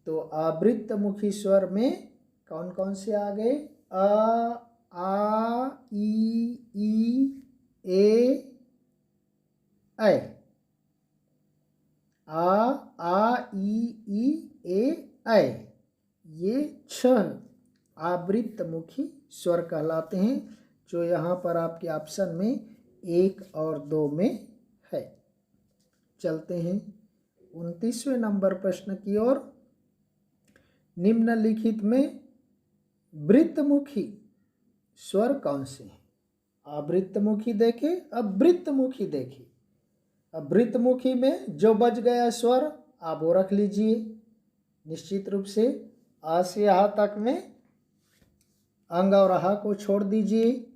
तो आवृत्तमुखी स्वर में कौन कौन से आ गए? अ, आ, ई, ए, ऐ। आ, ई, ए, ऐ, ये 6 आवृत्तमुखी स्वर कहलाते हैं, जो यहाँ पर आपके ऑप्शन में 1 और 2 में है। चलते हैं 29वें नंबर प्रश्न की ओर। निम्नलिखित में वृत्तमुखी स्वर कौन से हैं? आवृत्तमुखी देखे, अब वृत्तमुखी देखे। अब वृत्तमुखी में जो बच गया स्वर आप वो रख लीजिए निश्चित रूप से। आ से यहाँ तक में अंग और आहा को छोड़ दीजिए,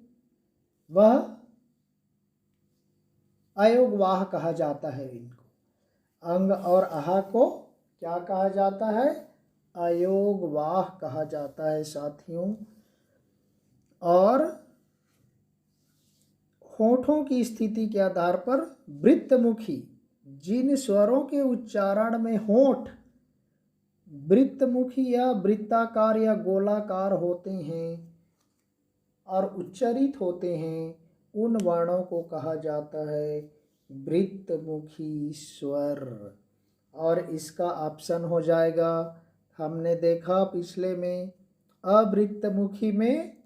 वह अयोगवाह कहा जाता है। इनको अंग और आहा को क्या कहा जाता है? अयोगवाह कहा जाता है साथियों। और होठों की स्थिति के आधार पर वृत्तमुखी जिन स्वरों के उच्चारण में होठ वृत्तमुखी या वृत्ताकार या गोलाकार होते हैं और उच्चारित होते हैं, उन वर्णों को कहा जाता है वृत्तमुखी स्वर। और इसका ऑप्शन हो जाएगा, हमने देखा पिछले में अवृत्तमुखी में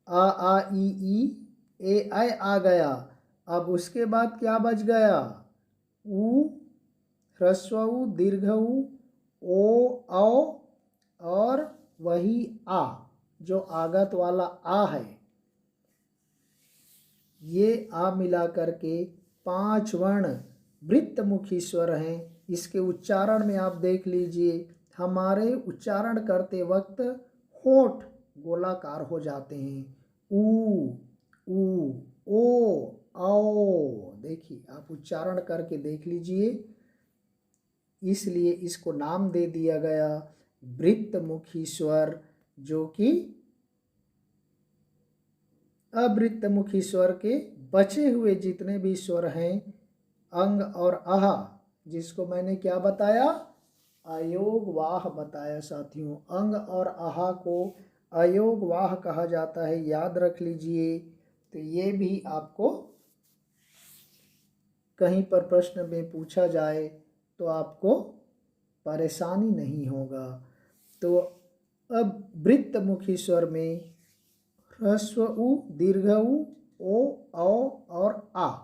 आ, ई, ए, ऐ आ गया। अब उसके बाद क्या बच गया? उ, ह्रस्व उ, दीर्घ उ, ओ, औ और वही आ जो आगत वाला आ है। ये आ मिला करके 5 वर्ण वृत्तमुखी स्वर हैं। इसके उच्चारण में आप देख लीजिए, हमारे उच्चारण करते वक्त होठ गोलाकार हो जाते हैं। ऊ, ओ, औ। देखिए आप उच्चारण करके देख लीजिए, इसलिए इसको नाम दे दिया गया वृत्तमुखी स्वर, जो कि अवृत्तमुखी स्वर के बचे हुए जितने भी स्वर हैं अंग और आहा, जिसको मैंने क्या बताया? अयोगवाह बताया साथियों। अंग और आहा को अयोगवाह कहा जाता है, याद रख लीजिए। तो ये भी आपको कहीं पर प्रश्न में पूछा जाए तो आपको परेशानी नहीं होगा। तो अब वृत्तमुखी स्वर में ह्रस्व उ, दीर्घ उ, ओ, औ और आ,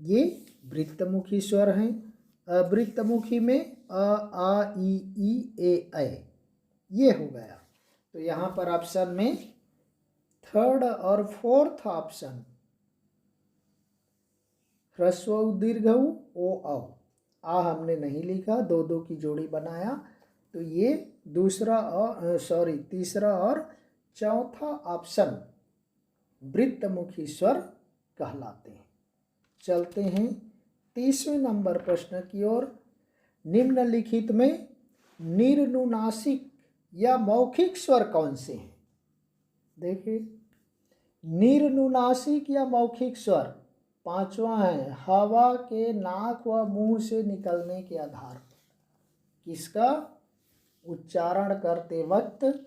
ये वृत्तमुखी स्वर हैं। अवृत्तमुखी में आ, ई, ए, ऐ, ये हो गया। तो यहाँ पर ऑप्शन में 3rd और 4th ऑप्शन ह्रस्व उ, दीर्घ उ, ओ, औ। आ हमने नहीं लिखा, 2-2 की जोड़ी बनाया। तो ये तीसरा और चौथा ऑप्शन वृत्तमुखी स्वर कहलाते हैं। चलते हैं 30वें नंबर प्रश्न की ओर। निम्नलिखित में निरनुनासिक या मौखिक स्वर कौन से हैं? देखिए, निरनुनासिक या मौखिक स्वर 5वां है, हवा के नाक व मुंह से निकलने के आधार पर। किसका? उच्चारण करते वक्त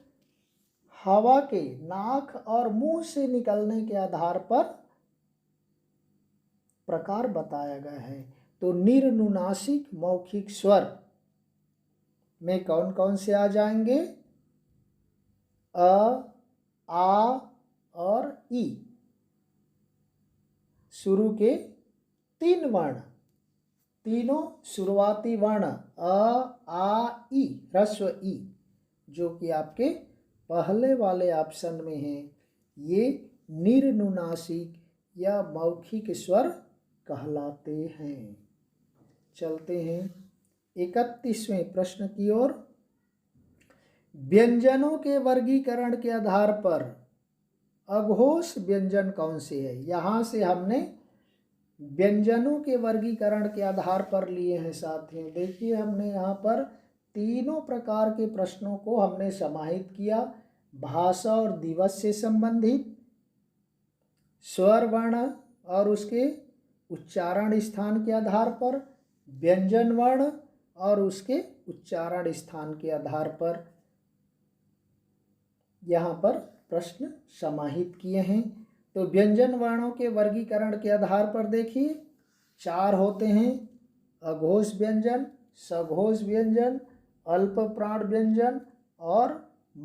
हवा के नाक और मुंह से निकलने के आधार पर प्रकार बताया गया है। तो निरनुनासिक मौखिक स्वर में कौन कौन से आ जाएंगे? अ, आ और ई। शुरू के 3 वर्ण, तीनों शुरुआती वर्ण अ, आ, ई, ह्रस्व ई, जो कि आपके पहले वाले ऑप्शन में है, ये निरनुनासिक या मौखिक स्वर कहलाते हैं। चलते हैं 31वें प्रश्न की ओर। व्यंजनों के वर्गीकरण के आधार पर अघोष व्यंजन कौन से है? यहाँ से हमने व्यंजनों के वर्गीकरण के आधार पर लिए हैं साथियों। देखिए, हमने यहाँ पर तीनों प्रकार के प्रश्नों को हमने समाहित किया। भाषा और दिवस से संबंधित, स्वर वर्ण और उसके उच्चारण स्थान के आधार पर, व्यंजन वर्ण और उसके उच्चारण स्थान के आधार पर यहाँ पर प्रश्न समाहित किए हैं। तो व्यंजन वर्णों के वर्गीकरण के आधार पर देखिए 4 होते हैं: अघोष व्यंजन, सघोष व्यंजन, अल्प प्राण व्यंजन और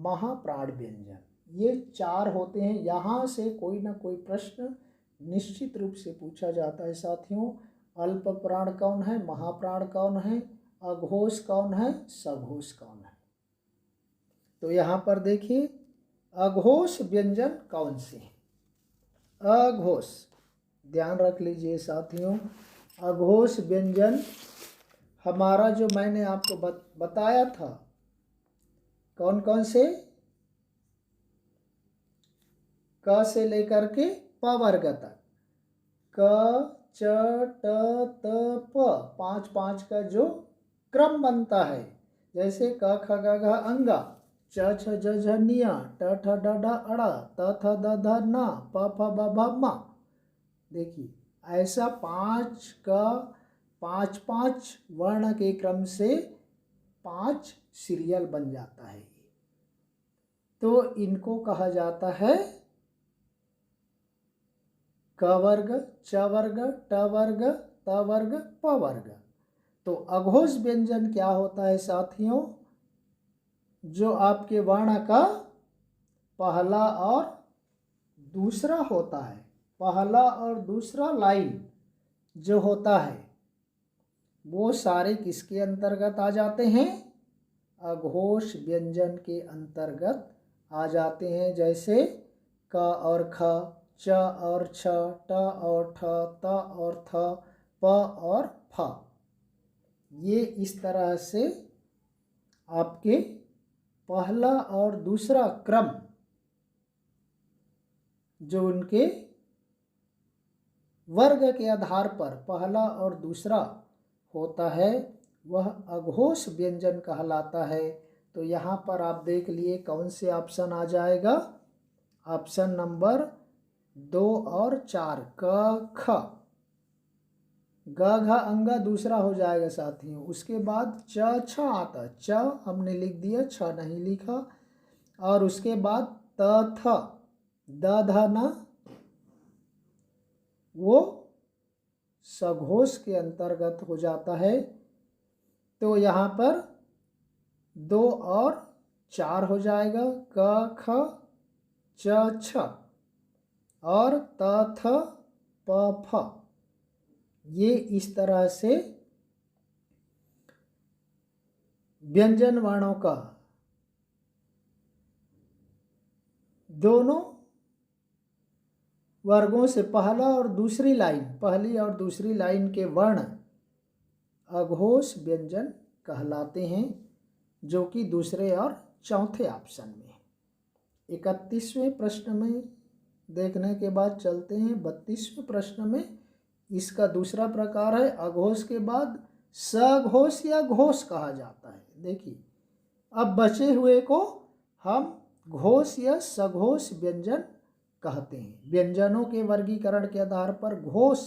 महाप्राण व्यंजन। ये 4 होते हैं। यहाँ से कोई ना कोई प्रश्न निश्चित रूप से पूछा जाता है साथियों। अल्प प्राण कौन है, महाप्राण कौन है, अघोष कौन है, सघोष कौन है। तो यहाँ पर देखिए अघोष व्यंजन कौन से हैं। अघोष, ध्यान रख लीजिए साथियों, अघोष व्यंजन हमारा जो मैंने आपको बताया था, कौन कौन से, क से लेकर के प वर्ग तक, क च ट त प, 5 का जो क्रम बनता है, जैसे क ख ग घ अंगा, च छ ज झ निया, ट ठ ड ढ अड़ा, त थ द ध न, प फ ब भ म। देखिए ऐसा 5 का 5 वर्ण के क्रम से 5 सीरियल बन जाता है। तो इनको कहा जाता है क वर्ग, च वर्ग, ट वर्ग, त वर्ग, प वर्ग। तो अघोष व्यंजन क्या होता है साथियों, जो आपके वर्ण का पहला और दूसरा होता है, पहला और दूसरा लाइन जो होता है वो सारे किसके अंतर्गत आ जाते हैं, अघोष व्यंजन के अंतर्गत आ जाते हैं। जैसे क और ख, च और छ, ट और ठ, त और थ, प और फ। ये इस तरह से आपके पहला और दूसरा क्रम जो उनके वर्ग के आधार पर पहला और दूसरा होता है वह अघोष व्यंजन कहलाता है। तो यहाँ पर आप देख लिए कौन से ऑप्शन आ जाएगा, ऑप्शन नंबर 2 और 4, क ख, ग घ अंगा दूसरा हो जाएगा साथियों। उसके बाद च छ आता, च हमने लिख दिया, छ नहीं लिखा। और उसके बाद त थ, द ध न, वो सघोष के अंतर्गत हो जाता है। तो यहाँ पर 2 और 4 हो जाएगा, क ख च छ और त थ प फ। ये इस तरह से व्यंजन वर्णों का दोनों वर्गों से पहला और दूसरी लाइन, पहली और दूसरी लाइन के वर्ण अघोष व्यंजन कहलाते हैं, जो कि दूसरे और चौथे ऑप्शन में है। 31वें प्रश्न में देखने के बाद चलते हैं 32वें प्रश्न में। इसका दूसरा प्रकार है अघोष के बाद सघोष या घोष कहा जाता है। देखिए अब बचे हुए को हम घोष या सघोष व्यंजन कहते हैं। व्यंजनों के वर्गीकरण के आधार पर घोष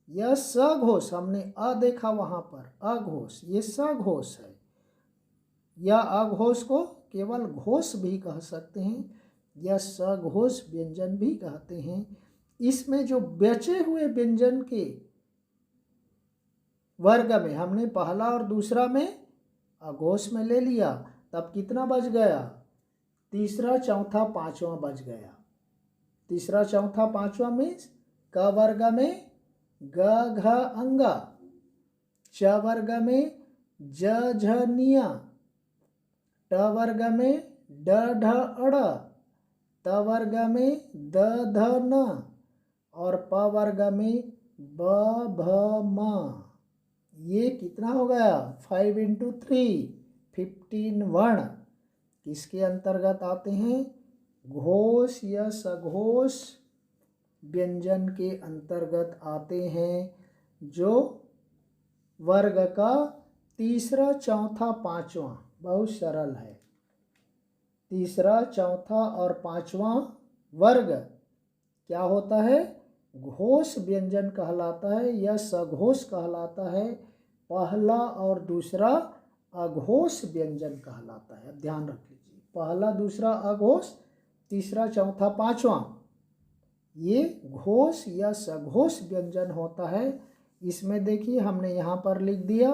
या सघोष, हमने अ देखा वहाँ पर अघोष, ये सघोष है, या अघोष को केवल घोष भी कह सकते हैं या सघोष व्यंजन भी कहते हैं। इसमें जो बचे हुए व्यंजन के वर्ग में हमने पहला और दूसरा में अघोष में ले लिया, तब कितना बच गया, तीसरा चौथा पांचवा बच गया। तीसरा चौथा पांचवा में क वर्ग में ग घ अंगा, च वर्ग में ज झ निया, ट वर्ग में ड ढ अड़, त वर्ग में द ध न और प वर्ग में ब भ म। ये कितना हो गया, 5 × 3, 15 वर्ण किसके अंतर्गत आते हैं, घोष या सघोष व्यंजन के अंतर्गत आते हैं, जो वर्ग का तीसरा चौथा पांचवा, बहुत सरल है, तीसरा चौथा और पांचवा वर्ग क्या होता है? घोष व्यंजन कहलाता है या सघोष कहलाता है। पहला और दूसरा अघोष व्यंजन कहलाता है। अब ध्यान रख लीजिए, पहला दूसरा अघोष, तीसरा चौथा पांचवा ये घोष या सघोष व्यंजन होता है। इसमें देखिए हमने यहाँ पर लिख दिया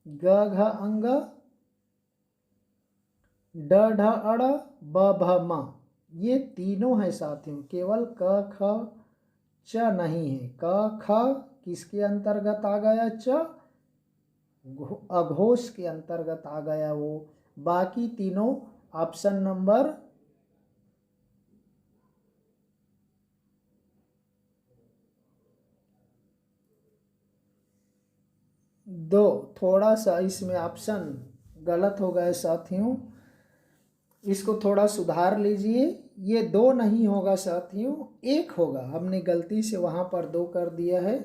ग घ अंग, ड ढ अड़, ब भ म, ये तीनों है साथियों, केवल क ख च नहीं है। क ख किसके अंतर्गत आ गया? च अघोष के अंतर्गत आ गया वो। बाकी तीनों ऑप्शन नंबर दो, थोड़ा सा इसमें ऑप्शन गलत हो गए साथियों, इसको थोड़ा सुधार लीजिए। ये दो नहीं होगा साथियों, एक होगा। हमने गलती से वहाँ पर दो कर दिया है,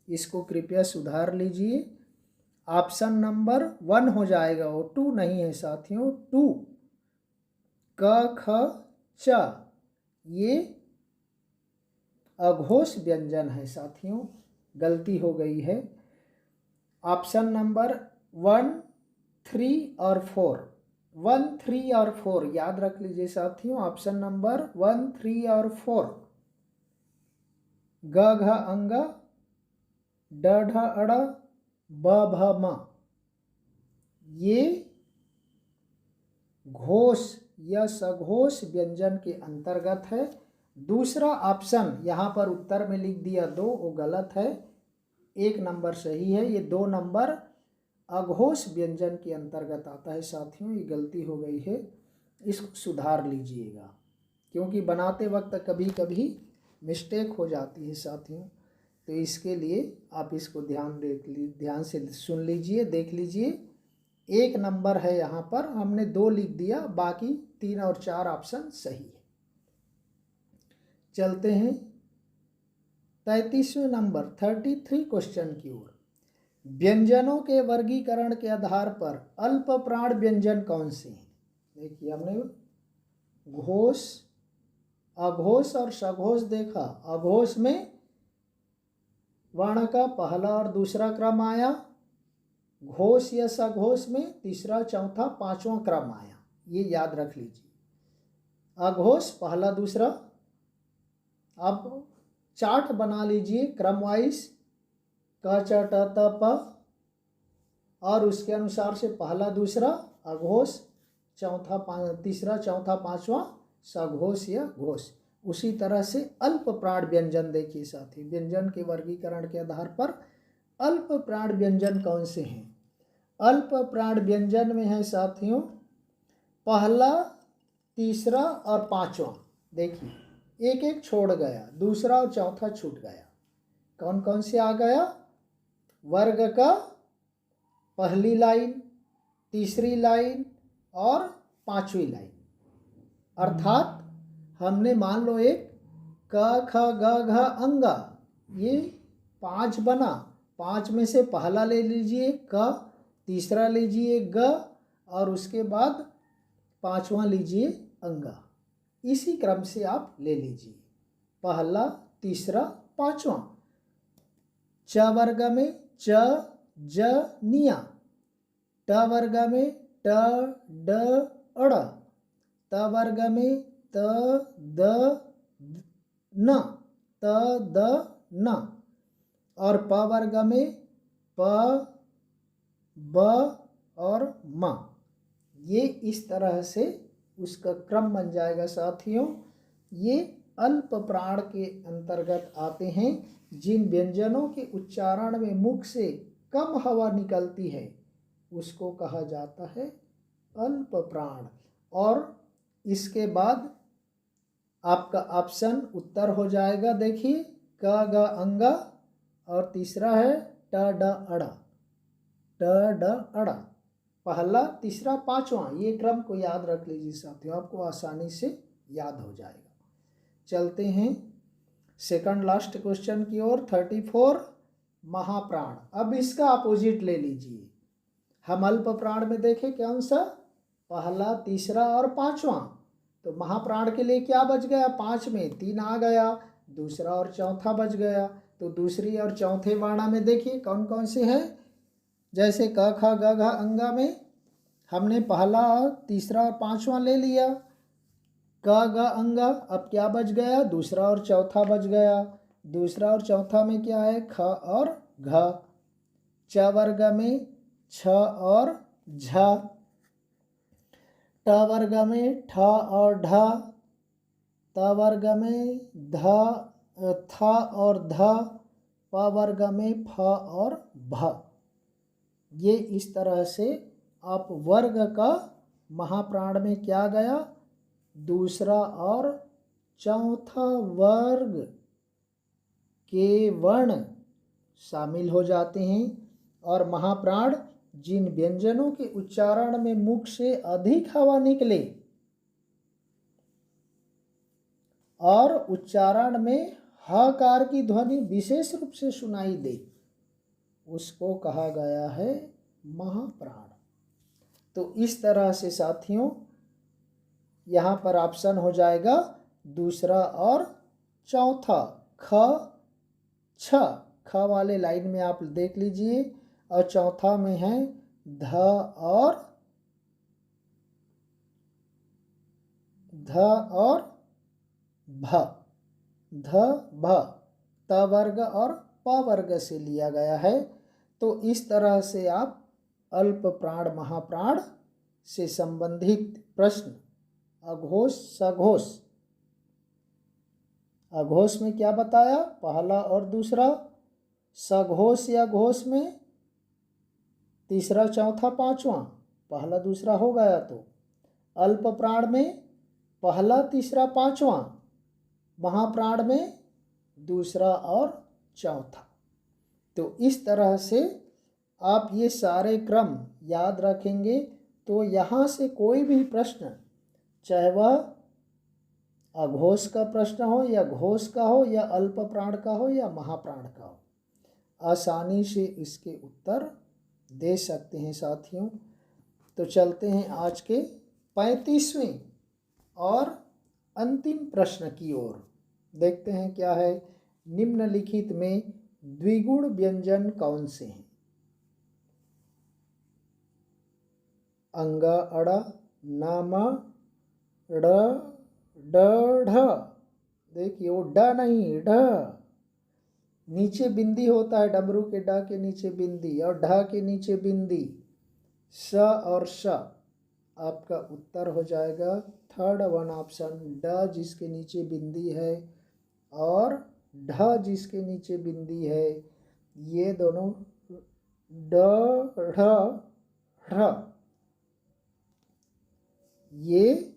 इसको कृपया सुधार लीजिए। ऑप्शन नंबर 1 हो जाएगा वो, 2 नहीं है साथियों। 2 क ख च ये अघोष व्यंजन है साथियों, गलती हो गई है। ऑप्शन नंबर 1, 3 और 4, 1, 3 और 4 याद रख लीजिए साथियों। ऑप्शन नंबर 1, 3 और 4 ग घ अंग, ड ढ अड़, ब भ म, ये घोष या सघोष व्यंजन के अंतर्गत है। दूसरा ऑप्शन यहाँ पर उत्तर में लिख दिया 2, वो गलत है। 1 नंबर सही है, ये 2 नंबर अघोष व्यंजन के अंतर्गत आता है साथियों, ये गलती हो गई है, इसको सुधार लीजिएगा, क्योंकि बनाते वक्त कभी कभी मिस्टेक हो जाती है साथियों। तो इसके लिए आप इसको ध्यान से सुन लीजिए, देख लीजिए। 1 नंबर है यहाँ पर, हमने 2 लिख दिया, बाकी 3 और 4 ऑप्शन सही है। चलते हैं 33वें नंबर 33 क्वेश्चन की ओर। व्यंजनों के वर्गीकरण के आधार पर अल्प प्राण व्यंजन कौन से हैं? देखिए हमने घोष, अघोष और सघोष देखा। अघोष में वर्ण का पहला और दूसरा क्रम आया, घोष या सघोष में तीसरा, चौथा, पांचवा क्रम आया, ये याद रख लीजिए। अघोष पहला दूसरा। अब चार्ट बना लीजिए क्रम वाइज, क च ट त प, और उसके अनुसार से पहला दूसरा अघोष, तीसरा, चौथा, पांचवा सघोष या घोष। उसी तरह से अल्प प्राण व्यंजन देखिए साथी, व्यंजन के वर्गीकरण के आधार पर अल्प प्राण व्यंजन कौन से हैं? अल्प प्राण व्यंजन में है साथियों पहला, तीसरा और पांचवा। देखिए एक एक छोड़ गया, दूसरा और चौथा छूट गया। कौन कौन से आ गया? वर्ग का पहली लाइन, तीसरी लाइन और पांचवी लाइन। अर्थात हमने मान लो एक क ख ग घ अंगा, ये 5 बना, 5 में से पहला ले लीजिए क, तीसरा लीजिए ग, और उसके बाद पांचवा लीजिए अंगा। इसी क्रम से आप ले लीजिए, पहला, तीसरा, पांचवा। च वर्ग में च ज निया, ट वर्ग में ट ड अड़, त वर्ग में त द न, त द न, और प वर्ग में प ब और म। ये इस तरह से उसका क्रम बन जाएगा साथियों। ये अल्प प्राण के अंतर्गत आते हैं। जिन व्यंजनों के उच्चारण में मुख से कम हवा निकलती है उसको कहा जाता है अल्प प्राण। और इसके बाद आपका ऑप्शन उत्तर हो जाएगा। देखिए क ग अंगा, और तीसरा है ट ड अड़ा, ट ड अड़ा, पहला, तीसरा, पांचवा। ये क्रम को याद रख लीजिए साथियों, आपको आसानी से याद हो जाएगा। चलते हैं सेकंड लास्ट क्वेश्चन की ओर। 34 महाप्राण। अब इसका अपोजिट ले लीजिए। हम अल्प प्राण में देखें कौन सा? पहला, तीसरा और पांचवा। तो महाप्राण के लिए क्या बच गया? 5 में 3 आ गया, दूसरा और चौथा बच गया। तो दूसरी और चौथे वर्णा में देखिए कौन कौन से हैं। जैसे क ख ग घ अंगा में हमने पहला और तीसरा और पांचवा ले लिया। क ग अंगा, अब क्या बच गया? दूसरा और चौथा बच गया। दूसरा और चौथा में क्या है? ख और घ। च वर्ग में छ और झ। ट वर्ग में ठ और ढ। त वर्ग में थ और ध। प वर्ग में फ और भ। ये इस तरह से आप वर्ग का महाप्राण में क्या गया? दूसरा और चौथा वर्ग के वर्ण शामिल हो जाते हैं। और महाप्राण जिन व्यंजनों के उच्चारण में मुख से अधिक हवा निकले और उच्चारण में हकार की ध्वनि विशेष रूप से सुनाई दे, उसको कहा गया है महाप्राण। तो इस तरह से साथियों यहाँ पर ऑप्शन हो जाएगा दूसरा और चौथा। ख छ, ख वाले लाइन में आप देख लीजिए, और चौथा में है ध और भ। ध भ त वर्ग और प वर्ग से लिया गया है। तो इस तरह से आप अल्प प्राण महाप्राण से संबंधित प्रश्न अघोष सघोष। अघोष में क्या बताया? पहला और दूसरा। सघोष या घोष में तीसरा चौथा पांचवा, पहला दूसरा हो गया। तो अल्प प्राण में पहला तीसरा पांचवा, महाप्राण में दूसरा और चौथा। तो इस तरह से आप ये सारे क्रम याद रखेंगे तो यहाँ से कोई भी प्रश्न, चाहे वह अघोष का प्रश्न हो या घोष का हो या अल्प प्राण का हो या महाप्राण का हो, आसानी से इसके उत्तर दे सकते हैं साथियों। तो चलते हैं आज के 35वें और अंतिम प्रश्न की ओर। देखते हैं क्या है। निम्नलिखित में द्विगुण व्यंजन कौन से हैं? अंगा अड़ा, नामा ड ड ढ। देखिए वो ड नहीं, ढ। नीचे बिंदी होता है, डमरू के ड के नीचे बिंदी और ढ के नीचे बिंदी। स और श। आपका उत्तर हो जाएगा थर्ड वन ऑप्शन, ड जिसके नीचे बिंदी है और ढ जिसके नीचे बिंदी है। ये दोनों ड ढ ढ, ये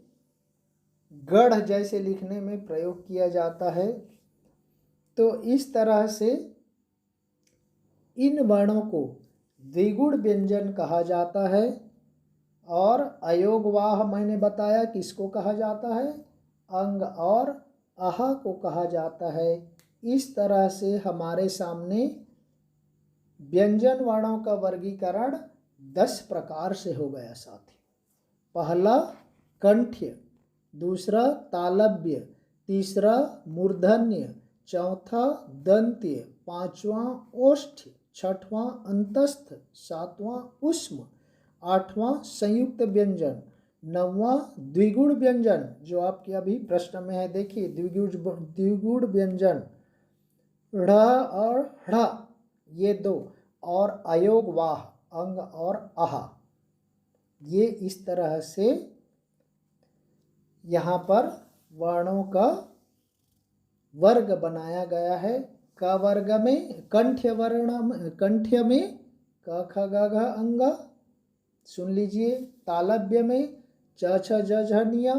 गढ़ जैसे लिखने में प्रयोग किया जाता है। तो इस तरह से इन वर्णों को द्विगुण व्यंजन कहा जाता है। और अयोगवाह मैंने बताया किसको कहा जाता है? अंग और आहा को कहा जाता है। इस तरह से हमारे सामने व्यंजन वर्णों का वर्गीकरण 10 प्रकार से हो गया साथी। पहला कंठ्य, दूसरा तालव्य, तीसरा मूर्धन्य, चौथा दंत्य, पांचवा ओष्ठ्य, छठवां अंतस्थ, सातवां उष्म, आठवां संयुक्त व्यंजन, नौवां द्विगुण व्यंजन जो आपके अभी प्रश्न में है। देखिए द्विगुण व्यंजन ढ़ और ढ़ ये दो, और अयोग वाह अंग और आहा। ये इस तरह से यहाँ पर वर्णों का वर्ग बनाया गया है। क वर्ग में कंठ्य वर्ण, कंठ्य में क ख ग घ अंग सुन लीजिए। तालव्य में च छ ज झ निया,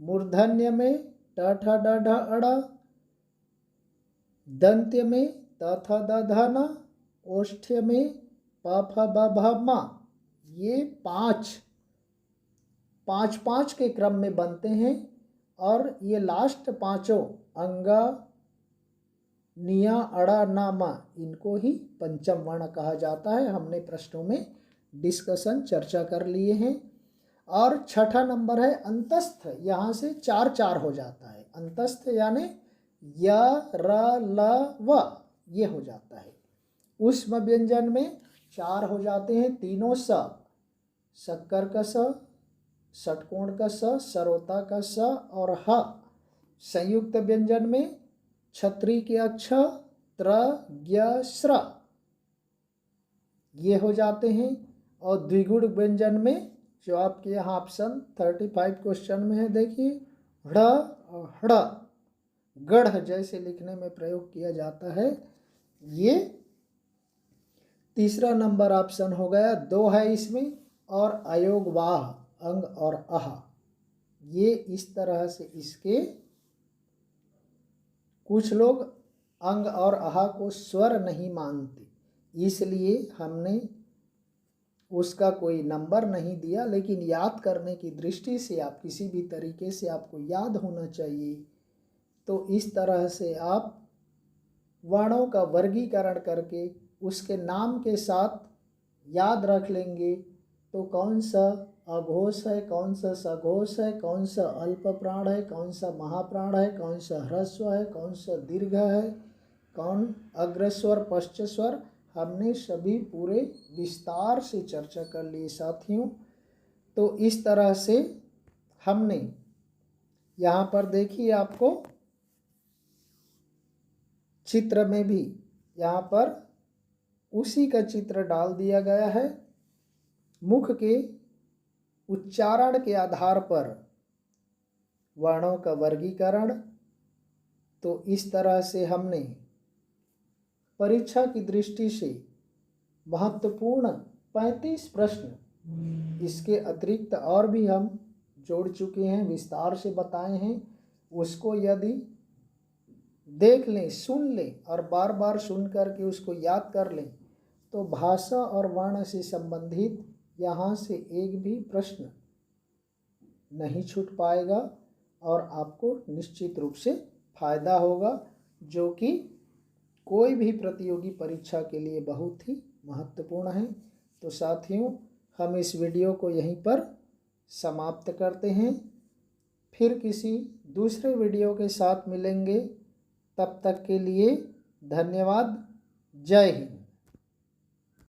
मूर्धन्य में ट ठ ड ढ अड़ा, दंत्य में त थ द ध न, ओष्ठ्य में प फ ब भ म। ये पाँच के क्रम में बनते हैं। और ये लास्ट पांचों अंगा निया अड़ा नामा, इनको ही पंचम वर्ण कहा जाता है। हमने प्रश्नों में डिस्कशन चर्चा कर लिए हैं। और छठा नंबर है अंतस्थ, यहाँ से 4 4 हो जाता है। अंतस्थ यानी य र ल व ये हो जाता है। ऊष्म व्यंजन में 4 हो जाते हैं तीनों स, शक्कर का स, षटकोण का स, सरोता का स और ह। संयुक्त व्यंजन में छत्री के अक्ष त्र ज्ञ श्र ये हो जाते हैं। और द्विगुण व्यंजन में जो आपके यहाँ ऑप्शन 35 क्वेश्चन में है, देखिए ढ़ और हड़ गढ़ जैसे लिखने में प्रयोग किया जाता है। ये तीसरा नंबर ऑप्शन हो गया। 2 है इसमें और अयोग वाह अंग और अह ये इस तरह से इसके कुछ लोग अंग और अह को स्वर नहीं मानते, इसलिए हमने उसका कोई नंबर नहीं दिया, लेकिन याद करने की दृष्टि से आप किसी भी तरीके से आपको याद होना चाहिए। तो इस तरह से आप वर्णों का वर्गीकरण करके उसके नाम के साथ याद रख लेंगे तो कौन सा अघोष है, कौन सा सघोष है, कौन सा अल्प प्राण है, कौन सा महाप्राण है, कौन सा ह्रस्व है, कौन सा दीर्घ है, कौन अग्रस्वर पश्चस्वर, हमने सभी पूरे विस्तार से चर्चा कर ली साथियों। तो इस तरह से हमने यहाँ पर देखिए आपको चित्र में भी यहाँ पर उसी का चित्र डाल दिया गया है। मुख के उच्चारण के आधार पर वर्णों का वर्गीकरण। तो इस तरह से हमने परीक्षा की दृष्टि से महत्वपूर्ण 35 प्रश्न, इसके अतिरिक्त और भी हम जोड़ चुके हैं, विस्तार से बताए हैं। उसको यदि देख लें, सुन लें और बार बार सुन करके उसको याद कर लें तो भाषा और वर्ण से संबंधित यहाँ से एक भी प्रश्न नहीं छूट पाएगा और आपको निश्चित रूप से फायदा होगा, जो कि कोई भी प्रतियोगी परीक्षा के लिए बहुत ही महत्वपूर्ण है। तो साथियों, हम इस वीडियो को यहीं पर समाप्त करते हैं। फिर किसी दूसरे वीडियो के साथ मिलेंगे। तब तक के लिए धन्यवाद। जय हिंद।